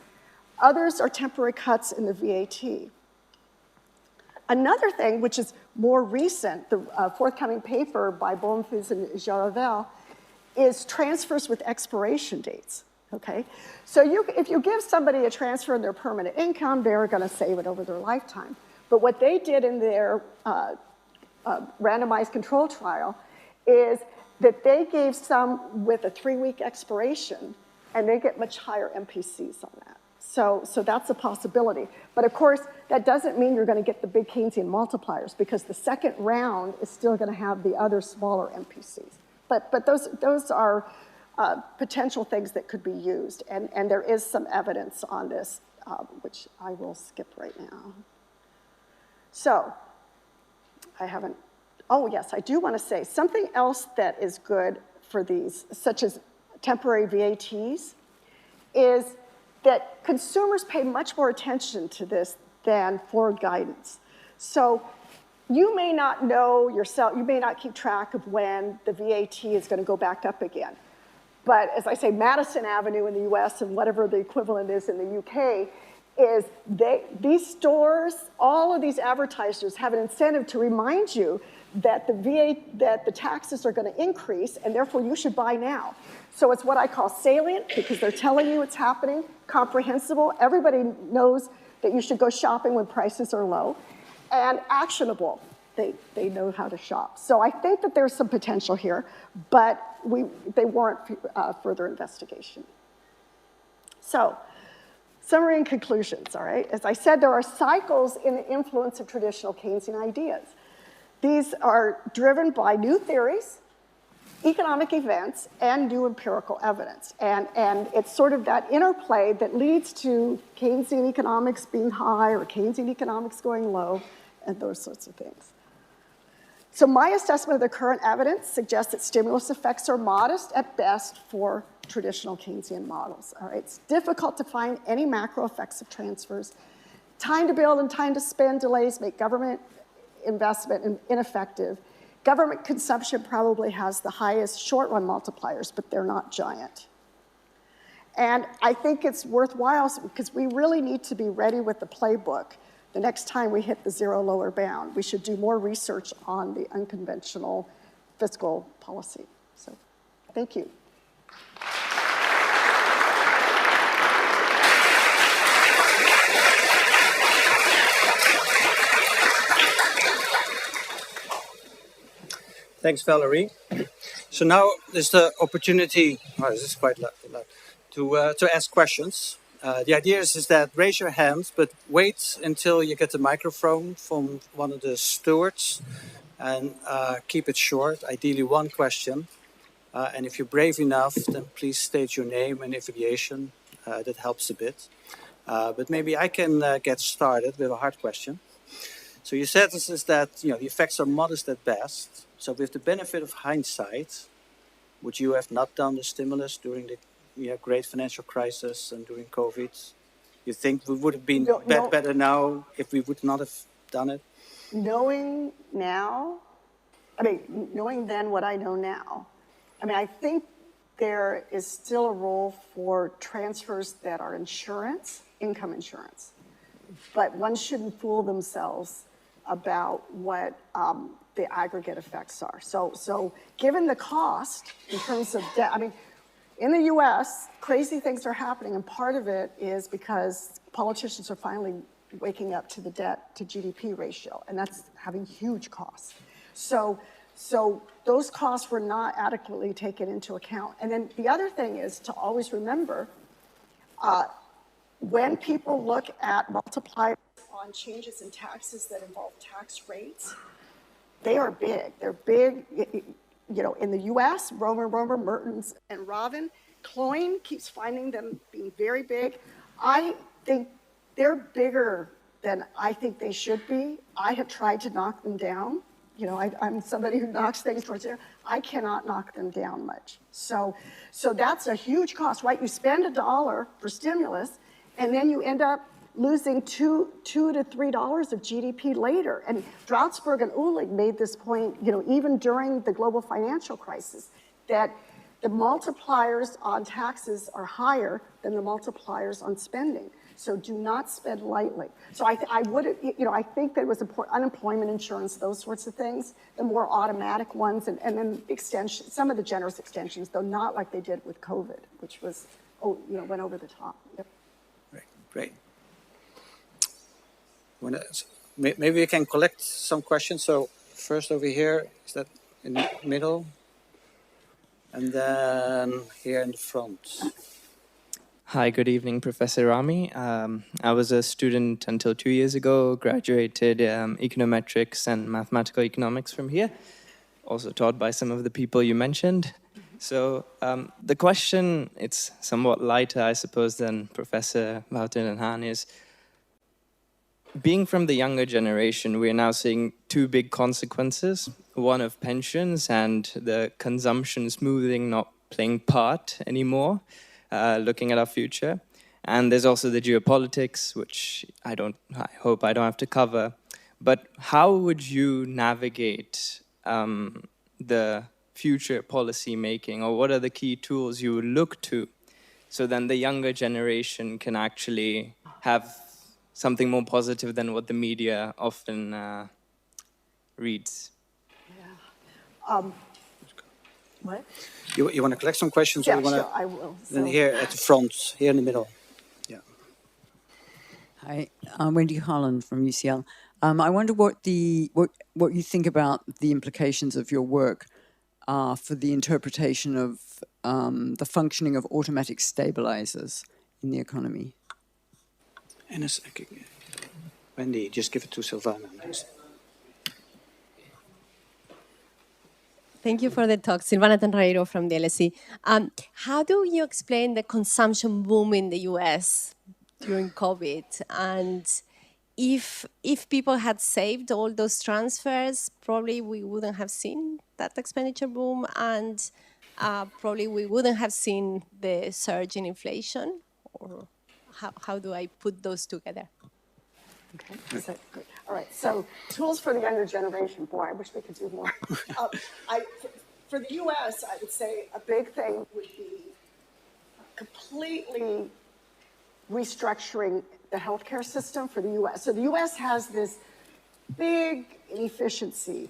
Others are temporary cuts in the VAT. Another thing, which is more recent, the forthcoming paper by Bonfils and Jaravel, is transfers with expiration dates. Okay, so if you give somebody a transfer in their permanent income, they're going to save it over their lifetime. But what they did in their randomized control trial is that they gave some with a 3-week expiration, and they get much higher MPCs on that. So that's a possibility. But of course, that doesn't mean you're going to get the big Keynesian multipliers, because the second round is still going to have the other smaller MPCs. But those are potential things that could be used, and there is some evidence on this, which I will skip right now. So, oh yes, I do want to say something else that is good for these, such as temporary VATs, is that consumers pay much more attention to this than forward guidance. So you may not know yourself, you may not keep track of when the VAT is going to go back up again. But as I say, Madison Avenue in the US and whatever the equivalent is in the UK, is these stores, all of these advertisers have an incentive to remind you that the taxes are going to increase, and therefore you should buy now. So it's what I call salient, because they're telling you it's happening, comprehensible. Everybody knows that you should go shopping when prices are low, and actionable. They know how to shop. So I think that there's some potential here, but they warrant further investigation. So, summary and conclusions, all right? As I said, there are cycles in the influence of traditional Keynesian ideas. These are driven by new theories, economic events, and new empirical evidence. And it's sort of that interplay that leads to Keynesian economics being high or Keynesian economics going low, and those sorts of things. So my assessment of the current evidence suggests that stimulus effects are modest at best for traditional Keynesian models. All right? It's difficult to find any macro effects of transfers. Time to build and time to spend delays make government investment ineffective. Government consumption probably has the highest short-run multipliers, but they're not giant. And I think it's worthwhile because we really need to be ready with the playbook. The next time we hit the zero lower bound, we should do more research on the unconventional fiscal policy. So, thank you.
Thanks, Valerie. So now is the opportunity, this is quite loud, to ask questions. The idea is that raise your hand, but wait until you get the microphone from one of the stewards and keep it short, ideally one question. And if you're brave enough, then please state your name and affiliation. That helps a bit. But maybe I can get started with a hard question. So you said this is that the effects are modest at best. So with the benefit of hindsight, would you have not done the stimulus during the great financial crisis and during COVID? You think we would have been better now if we would not have done it?
Knowing then what I know now, I think there is still a role for transfers that are insurance, income insurance. But one shouldn't fool themselves about what the aggregate effects are. So given the cost in terms of debt, in the US, crazy things are happening, and part of it is because politicians are finally waking up to the debt to GDP ratio, and that's having huge costs. So those costs were not adequately taken into account. And then the other thing is to always remember, when people look at multipliers on changes in taxes that involve tax rates, they are big. They're big, in the US, Romer, Mertens, and Robin. Cloyne keeps finding them being very big. I think they're bigger than I think they should be. I have tried to knock them down. I'm somebody who knocks things towards there. I cannot knock them down much. So that's a huge cost, right? You spend $1 for stimulus, and then you end up losing $2 to $3 of GDP later. And Drautsberg and Uhlig made this point, even during the global financial crisis, that the multipliers on taxes are higher than the multipliers on spending. So do not spend lightly. So I think that it was important, unemployment insurance, those sorts of things, the more automatic ones, and then extension, some of the generous extensions, though not like they did with COVID, which was, went over the top. Yep.
Great. Maybe we can collect some questions. So first over here, is that in the middle? And then here in the front.
Hi, good evening, Professor Ramey. I was a student until 2 years ago, graduated econometrics and mathematical economics from here, also taught by some of the people you mentioned. So the question, it's somewhat lighter, I suppose, than Professor Wouten and Hahn is, being from the younger generation, we're now seeing two big consequences, one of pensions and the consumption smoothing not playing part anymore, looking at our future. And there's also the geopolitics, which I hope I don't have to cover. But how would you navigate the future policy making, or what are the key tools you would look to so then the younger generation can actually have something more positive than what the media often reads?
Yeah. What?
You want to collect some questions?
Yeah,
or you want
sure, I will.
Then here at the front, here in the middle. Yeah.
Hi, I'm Wendy Harlan from UCL. I wonder what you think about the implications of your work for the interpretation of the functioning of automatic stabilizers in the economy.
And a second. Wendy, just give it to Silvana.
Thank you for the talk. Silvana Tenreiro from the LSE. How do you explain the consumption boom in the US during COVID? And if people had saved all those transfers, probably we wouldn't have seen that expenditure boom, and probably we wouldn't have seen the surge in inflation. Or how do I put those together?
Okay, so, good. All right, so tools for the younger generation. Boy, I wish we could do more. For the US, I would say a big thing would be completely restructuring the healthcare system for the US. So the US has this big inefficiency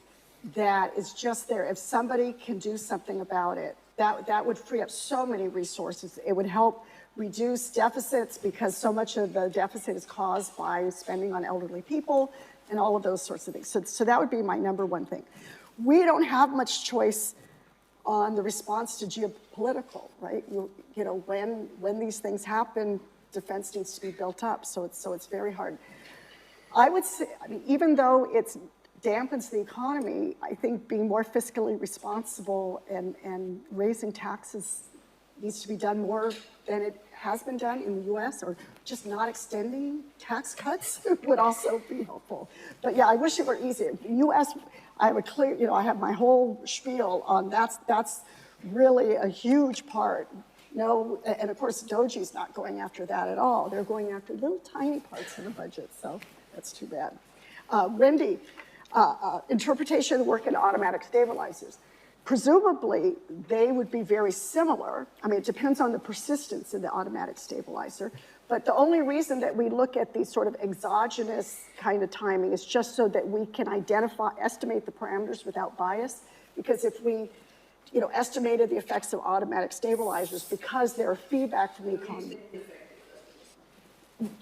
that is just there. If somebody can do something about it, that would free up so many resources. It would help reduce deficits because so much of the deficit is caused by spending on elderly people and all of those sorts of things. So that would be my number one thing. We don't have much choice on the response to geopolitical, right? You know, when these things happen, defense needs to be built up. So it's very hard. I would say, I mean, even though it dampens the economy, I think being more fiscally responsible and raising taxes needs to be done more than it has been done in the US, or just not extending tax cuts would also be helpful. But yeah, I wish it were easier. The US, I have a clear, you know, I have my whole spiel on that's really a huge part. No, and of course, Doji's not going after that at all. They're going after little tiny parts of the budget, so that's too bad. Wendy, interpretation of the work in automatic stabilizers. Presumably, they would be very similar. I mean, it depends on the persistence of the automatic stabilizer. But the only reason that we look at these sort of exogenous kind of timing is just so that we can estimate the parameters without bias. Because if we, you know, estimated the effects of automatic stabilizers because they're feedback from the economy.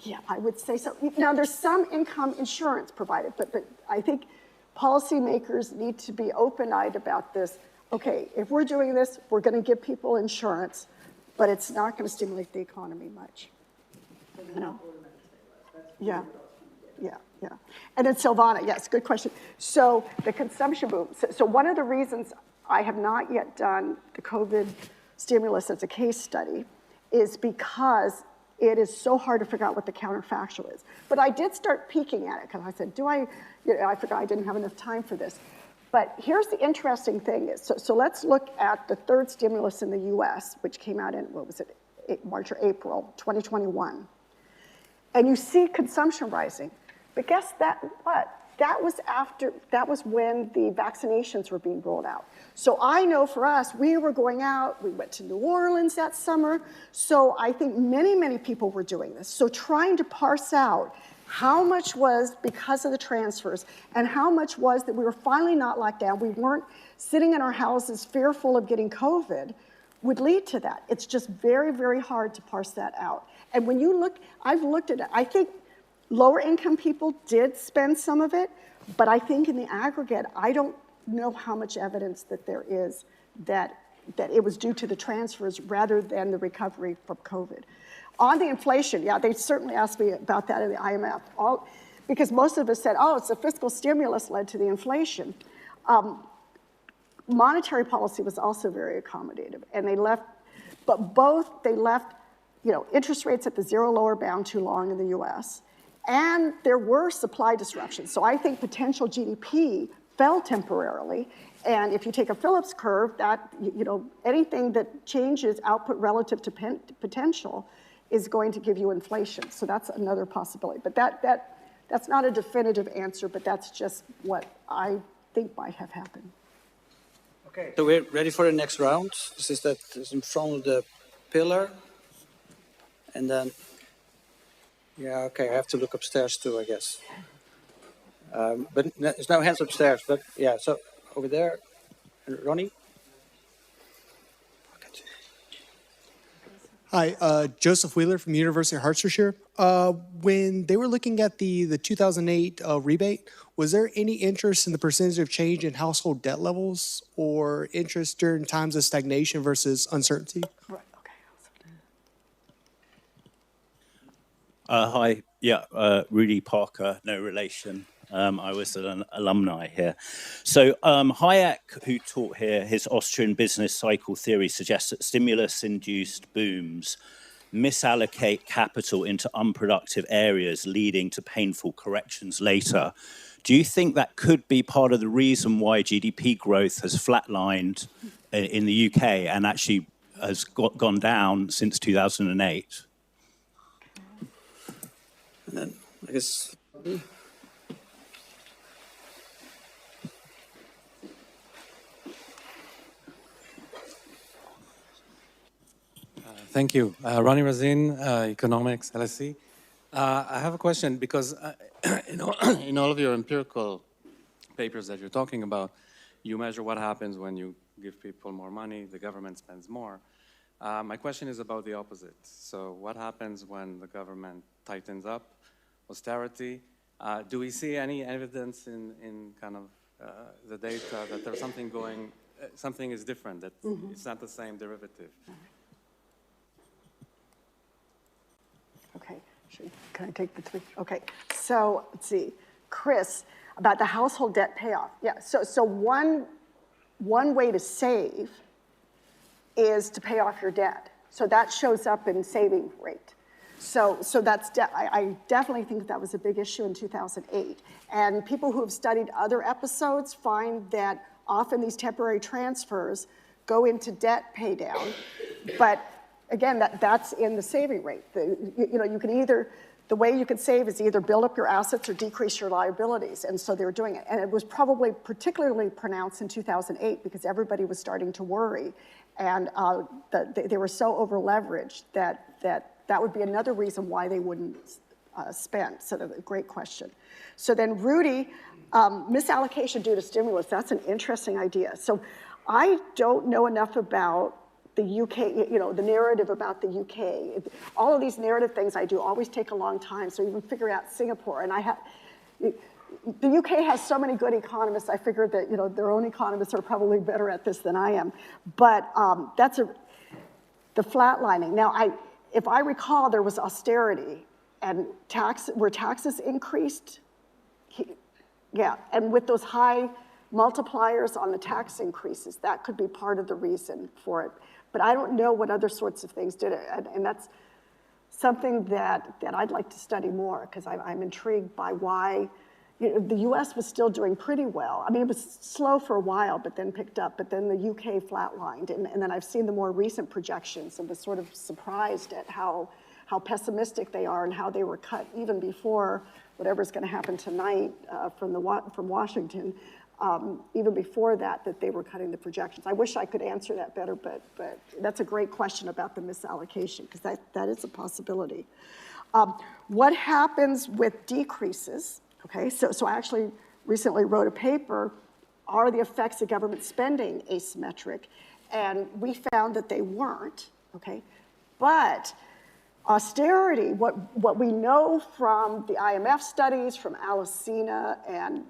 Yeah, I would say so. Now, there's some income insurance provided, but I think policymakers need to be open-eyed about this. Okay, if we're doing this, we're going to give people insurance, but it's not going to stimulate the economy much. You know? Yeah. And then Silvana, yes, good question. So the consumption boom. So one of the reasons I have not yet done the COVID stimulus as a case study is because it is so hard to figure out what the counterfactual is. But I did start peeking at it because I said, I forgot I didn't have enough time for this. But here's the interesting thing. So let's look at the third stimulus in the US, which came out in, what was it, March or April 2021. And you see consumption rising. But guess what? That was when the vaccinations were being rolled out. So I know for us, we were going out, we went to New Orleans that summer. So I think many, many people were doing this. So trying to parse out how much was because of the transfers and how much was that we were finally not locked down, we weren't sitting in our houses fearful of getting COVID, would lead to that. It's just very, very hard to parse that out. And when you look, I've looked at it, I think lower income people did spend some of it, but I think in the aggregate, I don't know how much evidence that there is that it was due to the transfers rather than the recovery from COVID. On the inflation, yeah, they certainly asked me about that in the IMF, because most of us said, oh, it's the fiscal stimulus led to the inflation. Monetary policy was also very accommodative, and they left, you know, interest rates at the zero lower bound too long in the US, and there were supply disruptions. So I think potential GDP fell temporarily, and if you take a Phillips curve, that, you know, anything that changes output relative to potential is going to give you inflation. So that's another possibility. But that's not a definitive answer, but that's just what I think might have happened.
Okay, so we're ready for the next round. This is in front of the pillar. And then, yeah, okay, I have to look upstairs too, I guess. But there's no hands upstairs, but yeah, so over there, Ronnie.
Hi, Joseph Wheeler from the University of Hertfordshire. When they were looking at the 2008 rebate, was there any interest in the percentage of change in household debt levels or interest during times of stagnation versus uncertainty?
Right, okay.
Hi, Rudy Parker, no relation. I was an alumni here. So Hayek, who taught here, his Austrian business cycle theory suggests that stimulus-induced booms misallocate capital into unproductive areas, leading to painful corrections later. Do you think that could be part of the reason why GDP growth has flatlined in the UK and actually has gone down since 2008?
And then I guess...
Thank you. Ronnie Razin, Economics, LSE. I have a question because in all of your empirical papers that you're talking about, you measure what happens when you give people more money, the government spends more. My question is about the opposite. So what happens when the government tightens up, austerity? Do we see any evidence in kind of the data that there's something going, something is different, that it's not the same derivative?
Okay, can I take the three? Okay, so let's see. Chris, about the household debt payoff. Yeah, so one way to save is to pay off your debt. So that shows up in saving rate. So that's I definitely think that was a big issue in 2008. And people who have studied other episodes find that often these temporary transfers go into debt pay down, but again, that's in the saving rate. You can either, the way you can save is either build up your assets or decrease your liabilities, and so they were doing it. And it was probably particularly pronounced in 2008 because everybody was starting to worry, and they were so over-leveraged that would be another reason why they wouldn't spend. So a great question. So then Rudy, misallocation due to stimulus, that's an interesting idea. So I don't know enough about the UK, the narrative about the UK. All of these narrative things I do always take a long time, so even figure out Singapore. And the UK has so many good economists, I figured that their own economists are probably better at this than I am. But that's the flatlining. Now, if I recall, there was austerity, and were taxes increased? Yeah, and with those high multipliers on the tax increases, that could be part of the reason for it. But I don't know what other sorts of things did it, and that's something that I'd like to study more, because I'm intrigued by why the US was still doing pretty well. I mean, it was slow for a while, but then picked up, but then the UK flatlined, and then I've seen the more recent projections and was sort of surprised at how pessimistic they are and how they were cut even before whatever's going to happen tonight from Washington. Even before that they were cutting the projections. I wish I could answer that better, but that's a great question about the misallocation, because that is a possibility. What happens with decreases? Okay, so I actually recently wrote a paper, are the effects of government spending asymmetric? And we found that they weren't, okay? But austerity, what we know from the IMF studies, from Alesina and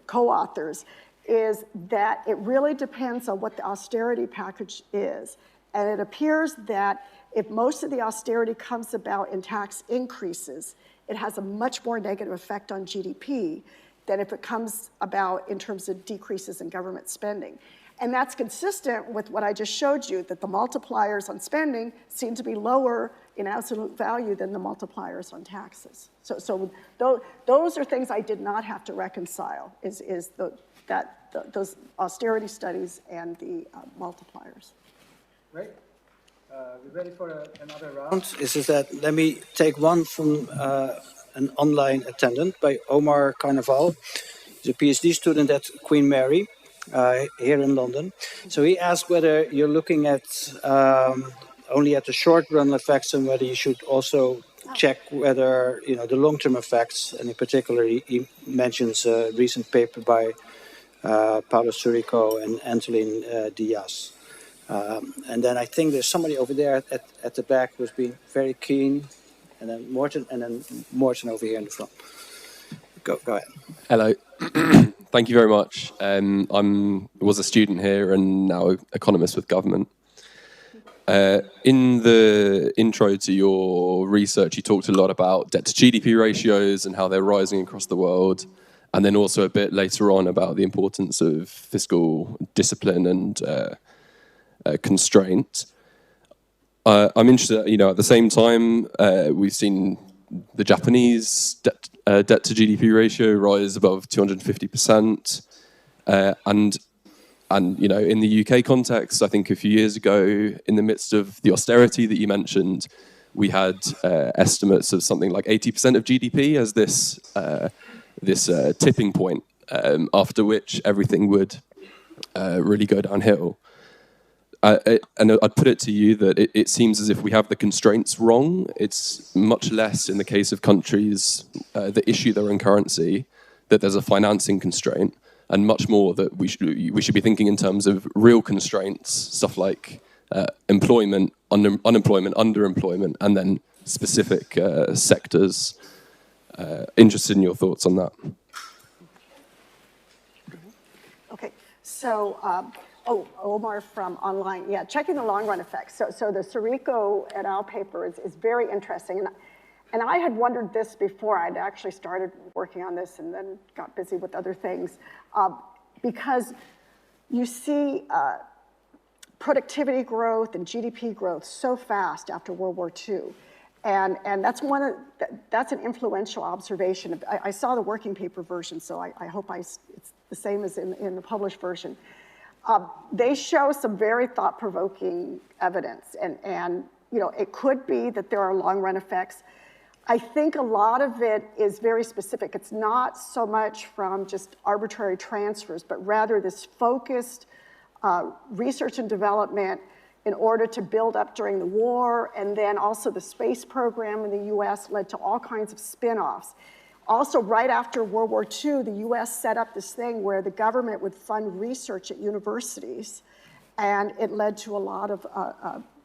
co-authors, is that it really depends on what the austerity package is. And it appears that if most of the austerity comes about in tax increases, it has a much more negative effect on GDP than if it comes about in terms of decreases in government spending. And that's consistent with what I just showed you, that the multipliers on spending seem to be lower in absolute value than the multipliers on taxes. So those are things I did not have to reconcile, those austerity studies and the multipliers.
Great. We're ready for another round. Let me take one from an online attendant by Omar Carnaval. He's a PhD student at Queen Mary here in London. So he asked whether you're looking at only at the short-run effects and whether you should also check whether the long-term effects. And in particular, he mentions a recent paper by Paulo Surico and Antolin Diaz. And then I think there's somebody over there at the back who's been very keen, and then Morten over here in the front. Go ahead.
Hello. Thank you very much. Was a student here and now economist with government. In the intro to your research, you talked a lot about debt to GDP ratios and how they're rising across the world. and then also a bit later on about the importance of fiscal discipline and constraint. I'm interested, at the same time, we've seen the Japanese debt to GDP ratio rise above 250%, and in the UK context, I think a few years ago, in the midst of the austerity that you mentioned, we had estimates of something like 80% of GDP as this tipping point, after which everything would really go downhill. And I'd put it to you that it seems as if we have the constraints wrong. It's much less in the case of countries that issue their own currency, that there's a financing constraint, and much more that we should be thinking in terms of real constraints, stuff like employment, unemployment, underemployment, and then specific sectors. Interested in your thoughts on that.
Okay, so, Omar from online, yeah, checking the long run effects. So the Sirico et al. Paper is very interesting. And I had wondered this before. I'd actually started working on this and then got busy with other things. Because you see productivity growth and GDP growth so fast after World War II. And that's that's an influential observation. I saw the working paper version, so I hope it's the same as in the published version. They show some very thought-provoking evidence, and it could be that there are long-run effects. I think a lot of it is very specific. It's not so much from just arbitrary transfers, but rather this focused research and development in order to build up during the war, and then also the space program in the US led to all kinds of spin-offs. Also, right after World War II, the US set up this thing where the government would fund research at universities, and it led to a lot of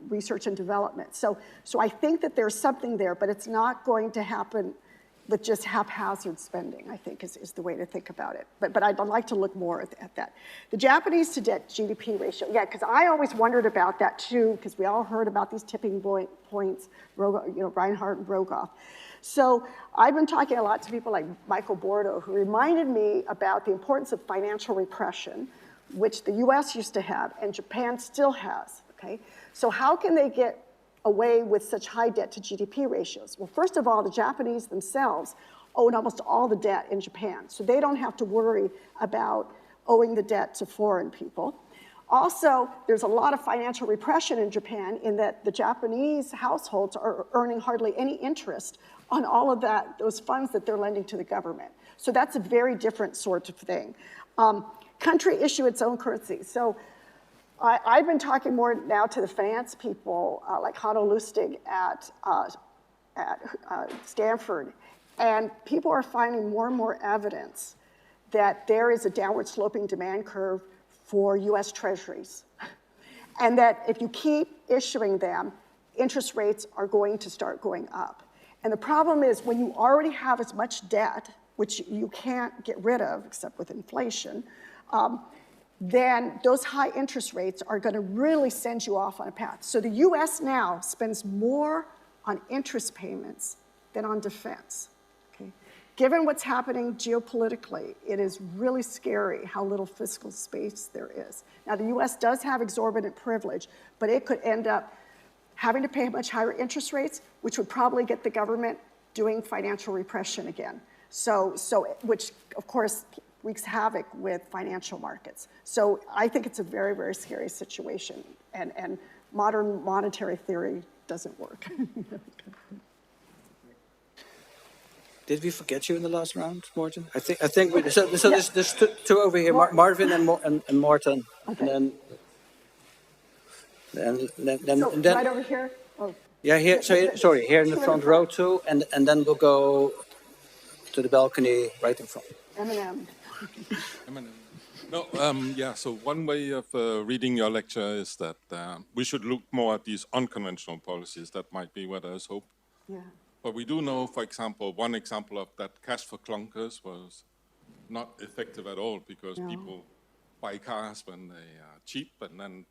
research and development. So I think that there's something there, but it's not going to happen with just haphazard spending, I think, is the way to think about it. But I'd like to look more at that. The Japanese to debt GDP ratio, yeah, because I always wondered about that too, because we all heard about these tipping points, Reinhardt and Rogoff. So I've been talking a lot to people like Michael Bordo, who reminded me about the importance of financial repression, which the US used to have and Japan still has, okay? So how can they get away with such high debt to GDP ratios? Well, first of all, the Japanese themselves own almost all the debt in Japan, so they don't have to worry about owing the debt to foreign people. Also, there's a lot of financial repression in Japan in that the Japanese households are earning hardly any interest on all of those funds that they're lending to the government. So that's a very different sort of thing. Country issue its own currency. So I've been talking more now to the finance people, like Hanno Lustig at Stanford, and people are finding more and more evidence that there is a downward sloping demand curve for US treasuries, and that if you keep issuing them, interest rates are going to start going up. And the problem is when you already have as much debt, which you can't get rid of except with inflation, then those high interest rates are going to really send you off on a path. So the US now spends more on interest payments than on defense. Okay? Given what's happening geopolitically, it is really scary how little fiscal space there is. Now, the US does have exorbitant privilege, but it could end up having to pay much higher interest rates, which would probably get the government doing financial repression again. Which, of course, wreaks havoc with financial markets. So I think it's a very, very scary situation, and modern monetary theory doesn't work.
Did we forget you in the last round, Morten? I think we. So there's two over here, Marvin and Morten,
okay.
and then
So right over here. Oh.
Yeah, here. So sorry, here in the front row too, and then we'll go to the balcony right in front.
Eminem.
No, yeah, so one way of reading your lecture is that we should look more at these unconventional policies. That might be where there's hope.
Yeah.
But we do know, for example, one example of that, cash for clunkers was not effective at all because people buy cars when they are cheap, and then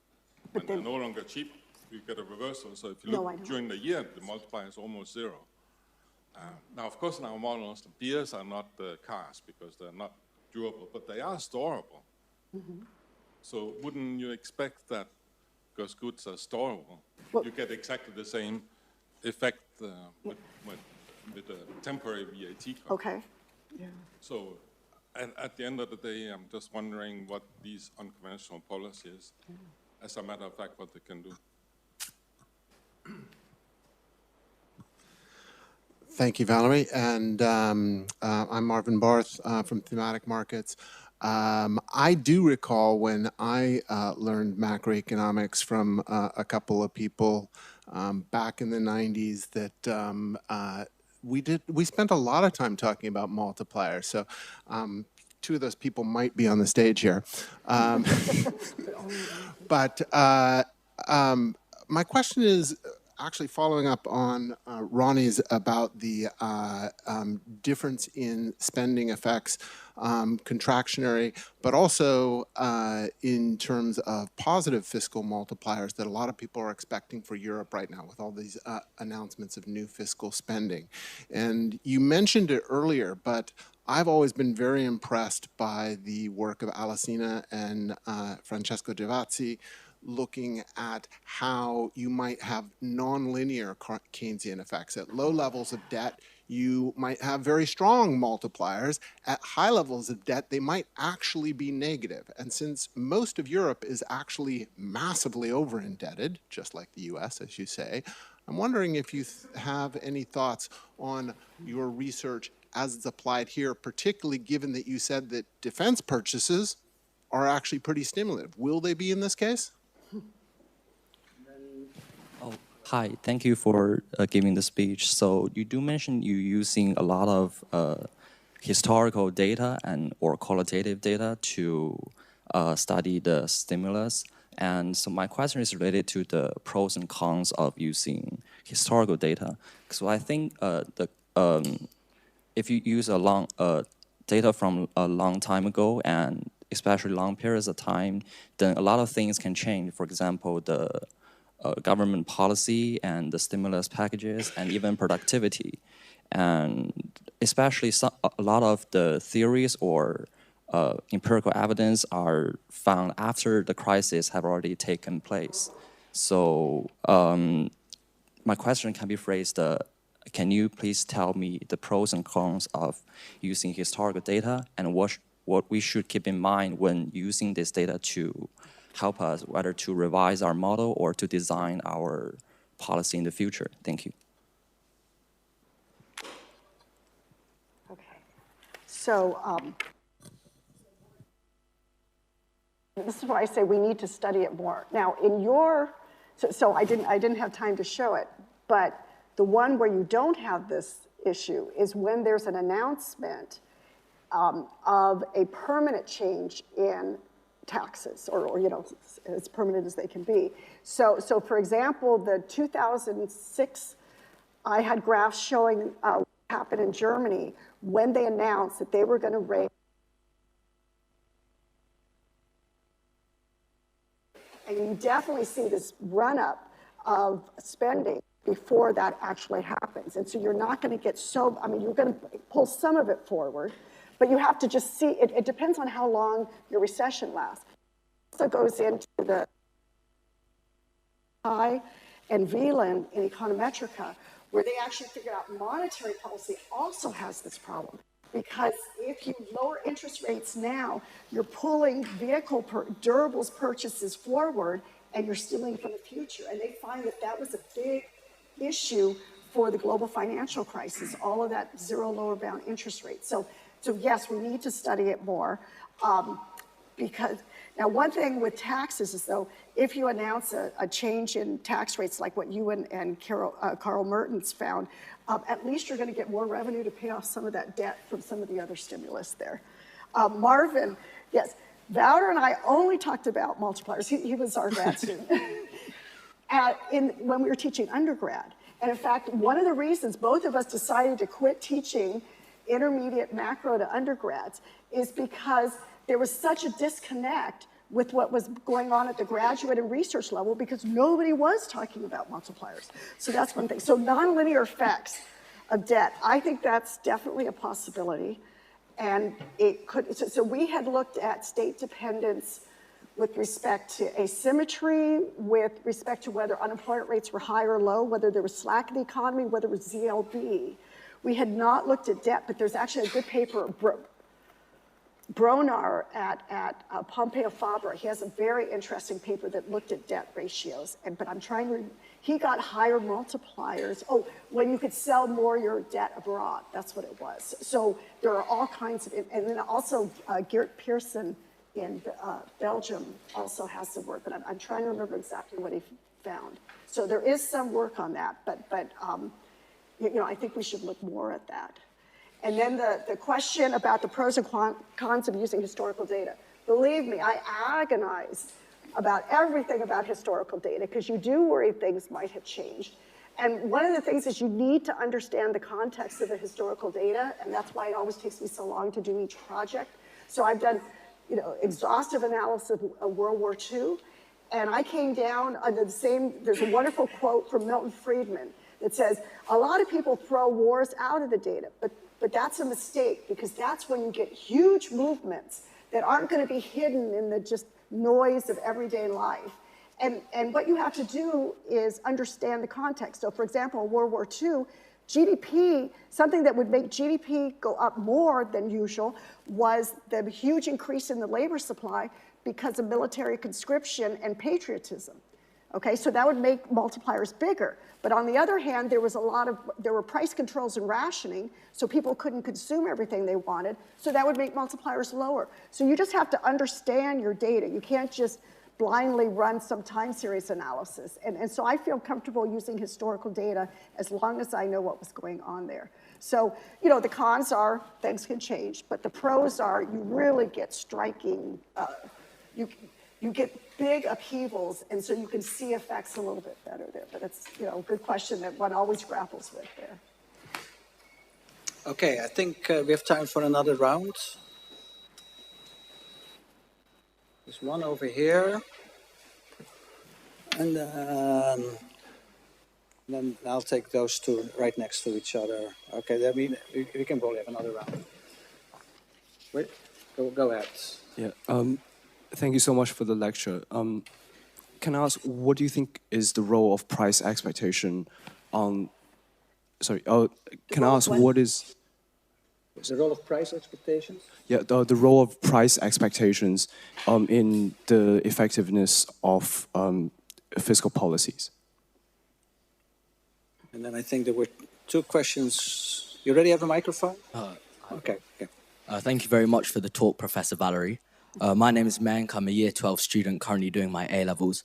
when they're no longer cheap, you get a reversal. So if you look during the year, the multiplier is almost zero. Now, of course, in our models, the beers are not cars because they're not durable, but they are storable. So wouldn't you expect that because goods are storable, you get exactly the same effect with the temporary VAT cost?
Okay. Yeah.
So at the end of the day, I'm just wondering what these unconventional policies, as a matter of fact, what they can do.
Thank you, Valerie. And I'm Marvin Barth from Thematic Markets. I do recall when I learned macroeconomics from a couple of people back in the 90s that we spent a lot of time talking about multipliers. So two of those people might be on the stage here. But my question is actually following up on Ronnie's about the difference in spending effects, contractionary, but also in terms of positive fiscal multipliers that a lot of people are expecting for Europe right now with all these announcements of new fiscal spending. And you mentioned it earlier, but I've always been very impressed by the work of Alessina and Francesco Giavazzi, looking at how you might have nonlinear Keynesian effects. At low levels of debt, you might have very strong multipliers. At high levels of debt, they might actually be negative. And since most of Europe is actually massively over-indebted, just like the US, as you say, I'm wondering if you have any thoughts on your research as it's applied here, particularly given that you said that defense purchases are actually pretty stimulative. Will they be in this case?
Hi, thank you for giving the speech. So you do mention you using a lot of historical data or qualitative data to study the stimulus. And so my question is related to the pros and cons of using historical data. So I think if you use a long data from a long time ago and especially long periods of time, then a lot of things can change. For example, the government policy and the stimulus packages and even productivity. And especially a lot of the theories or empirical evidence are found after the crisis have already taken place. So my question can be phrased, can you please tell me the pros and cons of using historical data and what we should keep in mind when using this data to help us whether to revise our model or to design our policy in the future? Thank you.
Okay. So this is why I say we need to study it more. Now, in your, so I didn't have time to show it, but the one where you don't have this issue is when there's an announcement of a permanent change in taxes, or you know, as permanent as they can be. So for example, the 2006, I had graphs showing what happened in Germany when they announced that they were going to raise. And you definitely see this run-up of spending before that actually happens. And so you're not going to get so, I mean, you're going to pull some of it forward, but you have to just see, it depends on how long your recession lasts. It also goes into the I and Wieland in Econometrica, where they actually figured out monetary policy also has this problem. Because if you lower interest rates now, you're pulling durables purchases forward and you're stealing from the future. And they find that that was a big issue for the global financial crisis, all of that zero lower bound interest rate. So yes, we need to study it more because now one thing with taxes is though, if you announce a change in tax rates like what you and Carl Mertens found, at least you're going to get more revenue to pay off some of that debt from some of the other stimulus there. Marvin, yes, Wouter and I only talked about multipliers. He was our grad student when we were teaching undergrad. And in fact, one of the reasons both of us decided to quit teaching intermediate macro to undergrads is because there was such a disconnect with what was going on at the graduate and research level because nobody was talking about multipliers. So that's one thing. So nonlinear effects of debt. I think that's definitely a possibility. And it could, so we had looked at state dependence with respect to asymmetry, with respect to whether unemployment rates were high or low, whether there was slack in the economy, whether it was ZLB. We had not looked at debt, but there's actually a good paper, Bronar at Pompeo Fabra. He has a very interesting paper that looked at debt ratios. But I'm trying to, he got higher multipliers. Oh, when you could sell more your debt abroad, that's what it was. So there are all kinds of, and then also Geert Pearson in Belgium also has some work, but I'm trying to remember exactly what he found. So there is some work on that, but you know, I think we should look more at that. And then the question about the pros and cons of using historical data. Believe me, I agonize about everything about historical data because you do worry things might have changed. And one of the things is you need to understand the context of the historical data, and that's why it always takes me so long to do each project. So I've done, you know, exhaustive analysis of World War II, and I came down under the same, there's a wonderful quote from Milton Friedman that says, a lot of people throw wars out of the data, but that's a mistake because that's when you get huge movements that aren't going to be hidden in the just noise of everyday life. And what you have to do is understand the context. So for example, in World War II, GDP, something that would make GDP go up more than usual was the huge increase in the labor supply because of military conscription and patriotism. Okay, so that would make multipliers bigger. But on the other hand, there were price controls and rationing, so people couldn't consume everything they wanted, so that would make multipliers lower. So you just have to understand your data. You can't just blindly run some time series analysis. And so I feel comfortable using historical data as long as I know what was going on there. So, you know, the cons are things can change, but the pros are you really get striking, you get big upheavals, and so you can see effects a little bit better there. But it's, you know, a good question that one always grapples with there.
Okay, I think we have time for another round. There's one over here. And then I'll take those two right next to each other. Okay, that means we can probably have another round. Wait, go ahead.
Yeah. Thank you so much for the lecture. Can I ask, what do you think is the role of price expectation on? Sorry. Can I ask what is?
The role of price expectations?
Yeah, the role of price expectations in the effectiveness of fiscal policies.
And then I think there were two questions. You already have a microphone? Okay.
Thank you very much for the talk, Professor Valerie. My name is Mank. I'm a year 12 student currently doing my A-levels.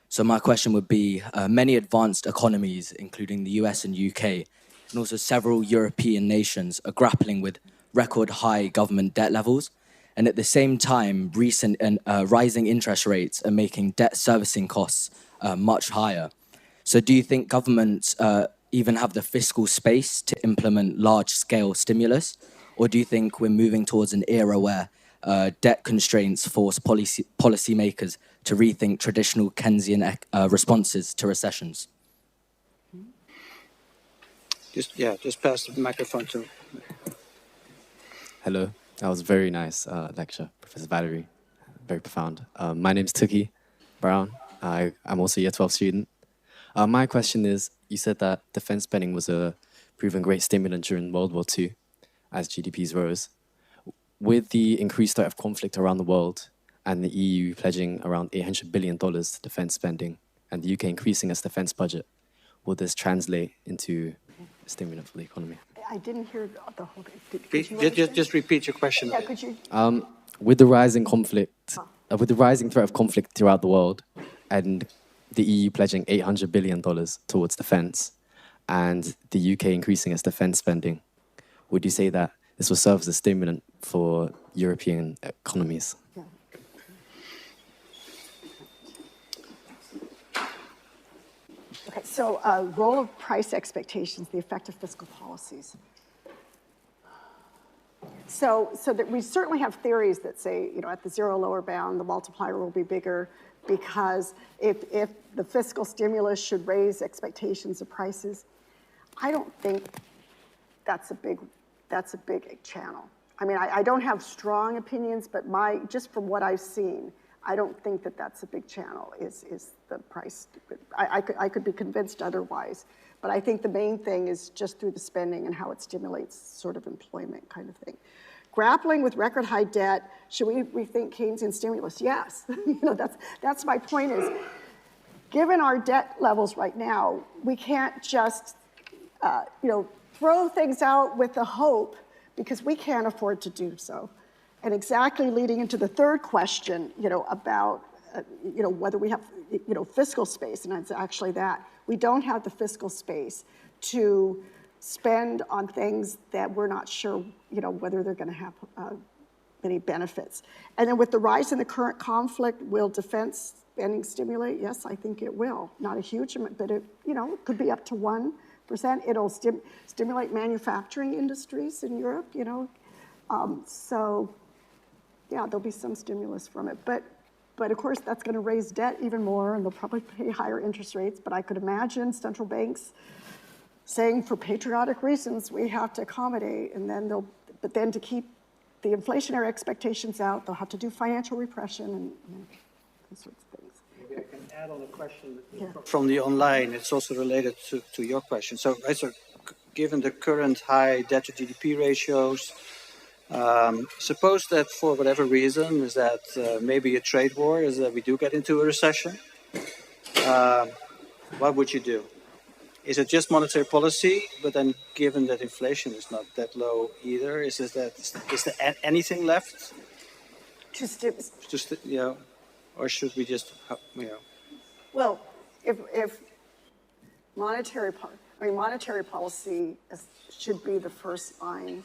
So my question would be, many advanced economies, including the US and UK, and also several European nations are grappling with record high government debt levels. And at the same time, recent and rising interest rates are making debt servicing costs much higher. So do you think governments even have the fiscal space to implement large-scale stimulus? Or do you think we're moving towards an era where debt constraints force policymakers to rethink traditional Keynesian responses to recessions?
Just pass the microphone to.
Hello, that was a very nice lecture, Professor Valerie, very profound. My name's Tuki Brown. I'm also a year 12 student. My question is, you said that defense spending was a proven great stimulant during World War II as GDPs rose. With the increased threat of conflict around the world and the EU pledging around $800 billion to defense spending and the UK increasing its defense budget, will this translate into a stimulant for the economy?
I didn't hear the whole thing.
Just repeat your question.
Yeah, could you?
With the rising conflict, with the rising threat of conflict throughout the world and the EU pledging $800 billion towards defense and the UK increasing its defense spending, would you say that this will serve as a stimulant for European economies?
Yeah. Okay, so role of price expectations, the effect of fiscal policies. So that we certainly have theories that say, you know, at the zero lower bound, the multiplier will be bigger because if the fiscal stimulus should raise expectations of prices. I don't think that's a big channel. I mean, I don't have strong opinions, but just from what I've seen, I don't think that that's a big channel, is the price. I could be convinced otherwise, but I think the main thing is just through the spending and how it stimulates sort of employment kind of thing. Grappling with record high debt, should we rethink Keynesian stimulus? Yes, that's my point is, given our debt levels right now, we can't just throw things out with the hope, because we can't afford to do so. And exactly leading into the third question, about, whether we have, fiscal space, and it's actually that. We don't have the fiscal space to spend on things that we're not sure, whether they're gonna have any benefits. And then with the rise in the current conflict, will defense spending stimulate? Yes, I think it will. Not a huge amount, but it could be up to 1%. It'll stimulate manufacturing industries in Europe, so yeah, there'll be some stimulus from it. But of course, that's going to raise debt even more, and they'll probably pay higher interest rates. But I could imagine central banks saying, for patriotic reasons, we have to accommodate, and then but then to keep the inflationary expectations out, they'll have to do financial repression and those sorts of things.
Maybe I can add on a question from the online. It's also related to your question. So given the current high debt to GDP ratios, suppose that for whatever reason, is that maybe a trade war, is that we do get into a recession, what would you do? Is it just monetary policy, but then given that inflation is not that low either, is there anything left?
Just
or should we just,
Well, if monetary policy should be the first line,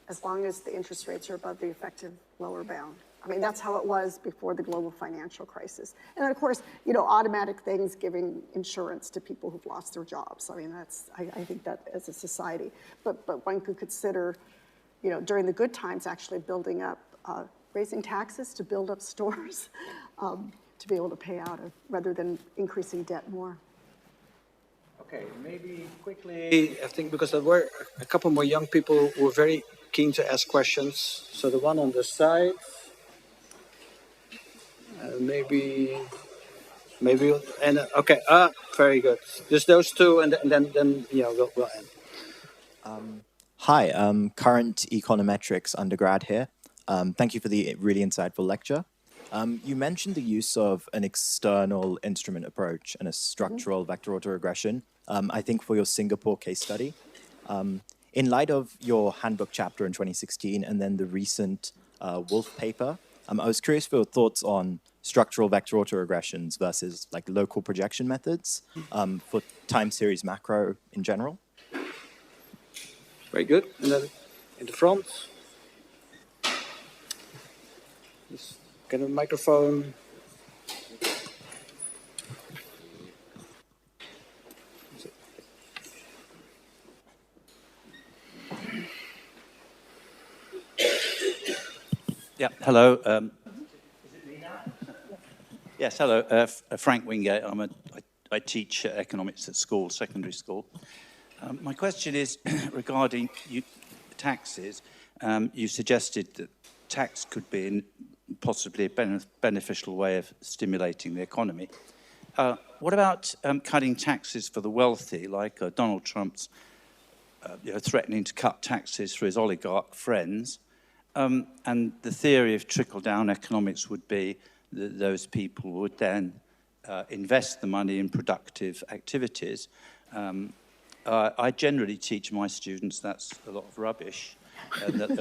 as long as the interest rates are above the effective lower bound. I mean, that's how it was before the global financial crisis. And then, of course, automatic things, giving insurance to people who've lost their jobs. I mean, I think that as a society. But one could consider, during the good times, actually building up, raising taxes to build up stores to be able to pay out of, rather than increasing debt more.
Okay, maybe quickly, I think because there were a couple more young people who were very keen to ask questions. So the one on the side, maybe, and okay, very good. Just those two, and then we'll end.
Hi, current econometrics undergrad here. Thank you for the really insightful lecture. You mentioned the use of an external instrument approach and a structural vector autoregression, I think for your Singapore case study. In light of your handbook chapter in 2016 and then the recent Wolf paper, I was curious for your thoughts on structural vector autoregressions versus like local projection methods for time series macro in general.
Very good. And then in the front. Just get a microphone.
Yeah, hello. Yes, hello. Frank Wingate. I teach economics at school, secondary school. My question is regarding taxes. You suggested that tax could be possibly a beneficial way of stimulating the economy. What about cutting taxes for the wealthy, like Donald Trump's threatening to cut taxes for his oligarch friends? And the theory of trickle-down economics would be that those people would then invest the money in productive activities. I generally teach my students that's a lot of rubbish, and that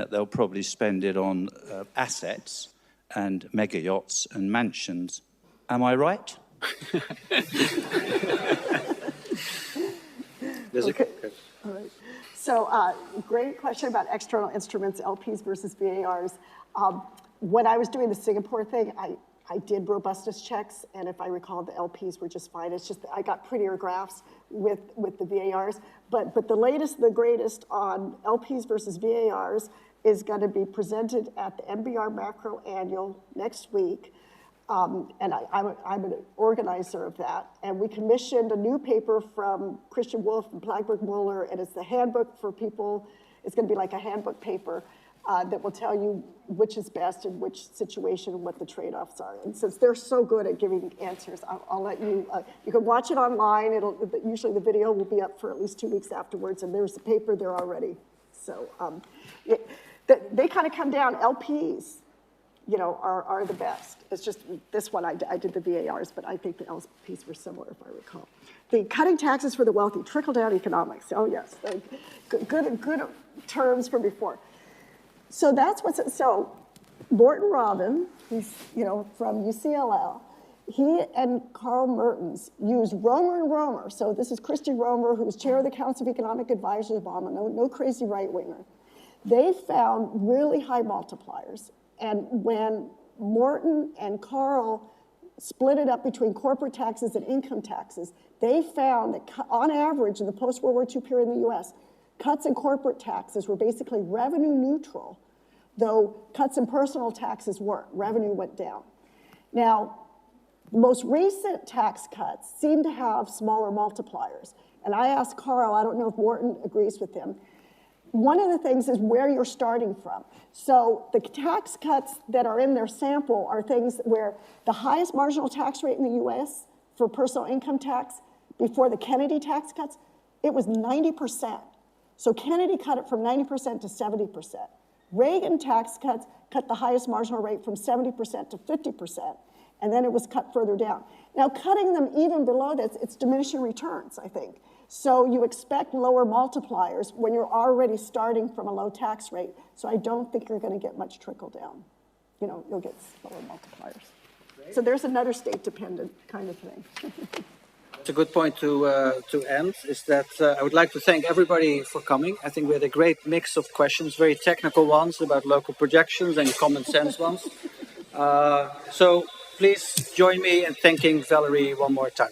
they'll probably spend it on assets and mega yachts and mansions. Am I right?
Okay. All right. So great question about external instruments, LPs versus VARs. When I was doing the Singapore thing, I did robustness checks, and if I recall, the LPs were just fine. It's just that I got prettier graphs with the VARs. But the latest, the greatest on LPs versus VARs is going to be presented at the MBR Macro Annual next week. And I'm an organizer of that. And we commissioned a new paper from Christian Wolff and Blackberg Muller, and it's the handbook for people. It's going to be like a handbook paper that will tell you which is best in which situation and what the trade-offs are. And since they're so good at giving answers, I'll let you, you can watch it online. Usually the video will be up for at least 2 weeks afterwards, and there's the paper there already. So they kind of come down. LPs, you know, are the best. It's just this one, I did the VARs, but I think the LPs were similar, if I recall. The cutting taxes for the wealthy, trickle-down economics. Oh, yes, good terms from before. So that's so Morton Robin, he's, you know, from UCLA, he and Carl Mertens used Romer and Romer. So this is Christy Romer, who's chair of the Council of Economic Advisors of Obama, no crazy right-winger. They found really high multipliers. And when Morton and Carl split it up between corporate taxes and income taxes, they found that on average in the post-World War II period in the US, cuts in corporate taxes were basically revenue neutral, though cuts in personal taxes weren't. Revenue went down. Now, the most recent tax cuts seem to have smaller multipliers. And I asked Carl, I don't know if Morton agrees with him, one of the things is where you're starting from. So the tax cuts that are in their sample are things where the highest marginal tax rate in the US for personal income tax before the Kennedy tax cuts, it was 90%. So Kennedy cut it from 90% to 70%. Reagan tax cuts cut the highest marginal rate from 70% to 50%, and then it was cut further down. Now, cutting them even below that, it's diminishing returns, I think. So you expect lower multipliers when you're already starting from a low tax rate. So I don't think you're going to get much trickle down. You know, you'll get lower multipliers. So there's another state-dependent kind of thing.
It's a good point to end, is that I would like to thank everybody for coming. I think we had a great mix of questions, very technical ones about local projections and common sense ones. So please join me in thanking Valerie one more time.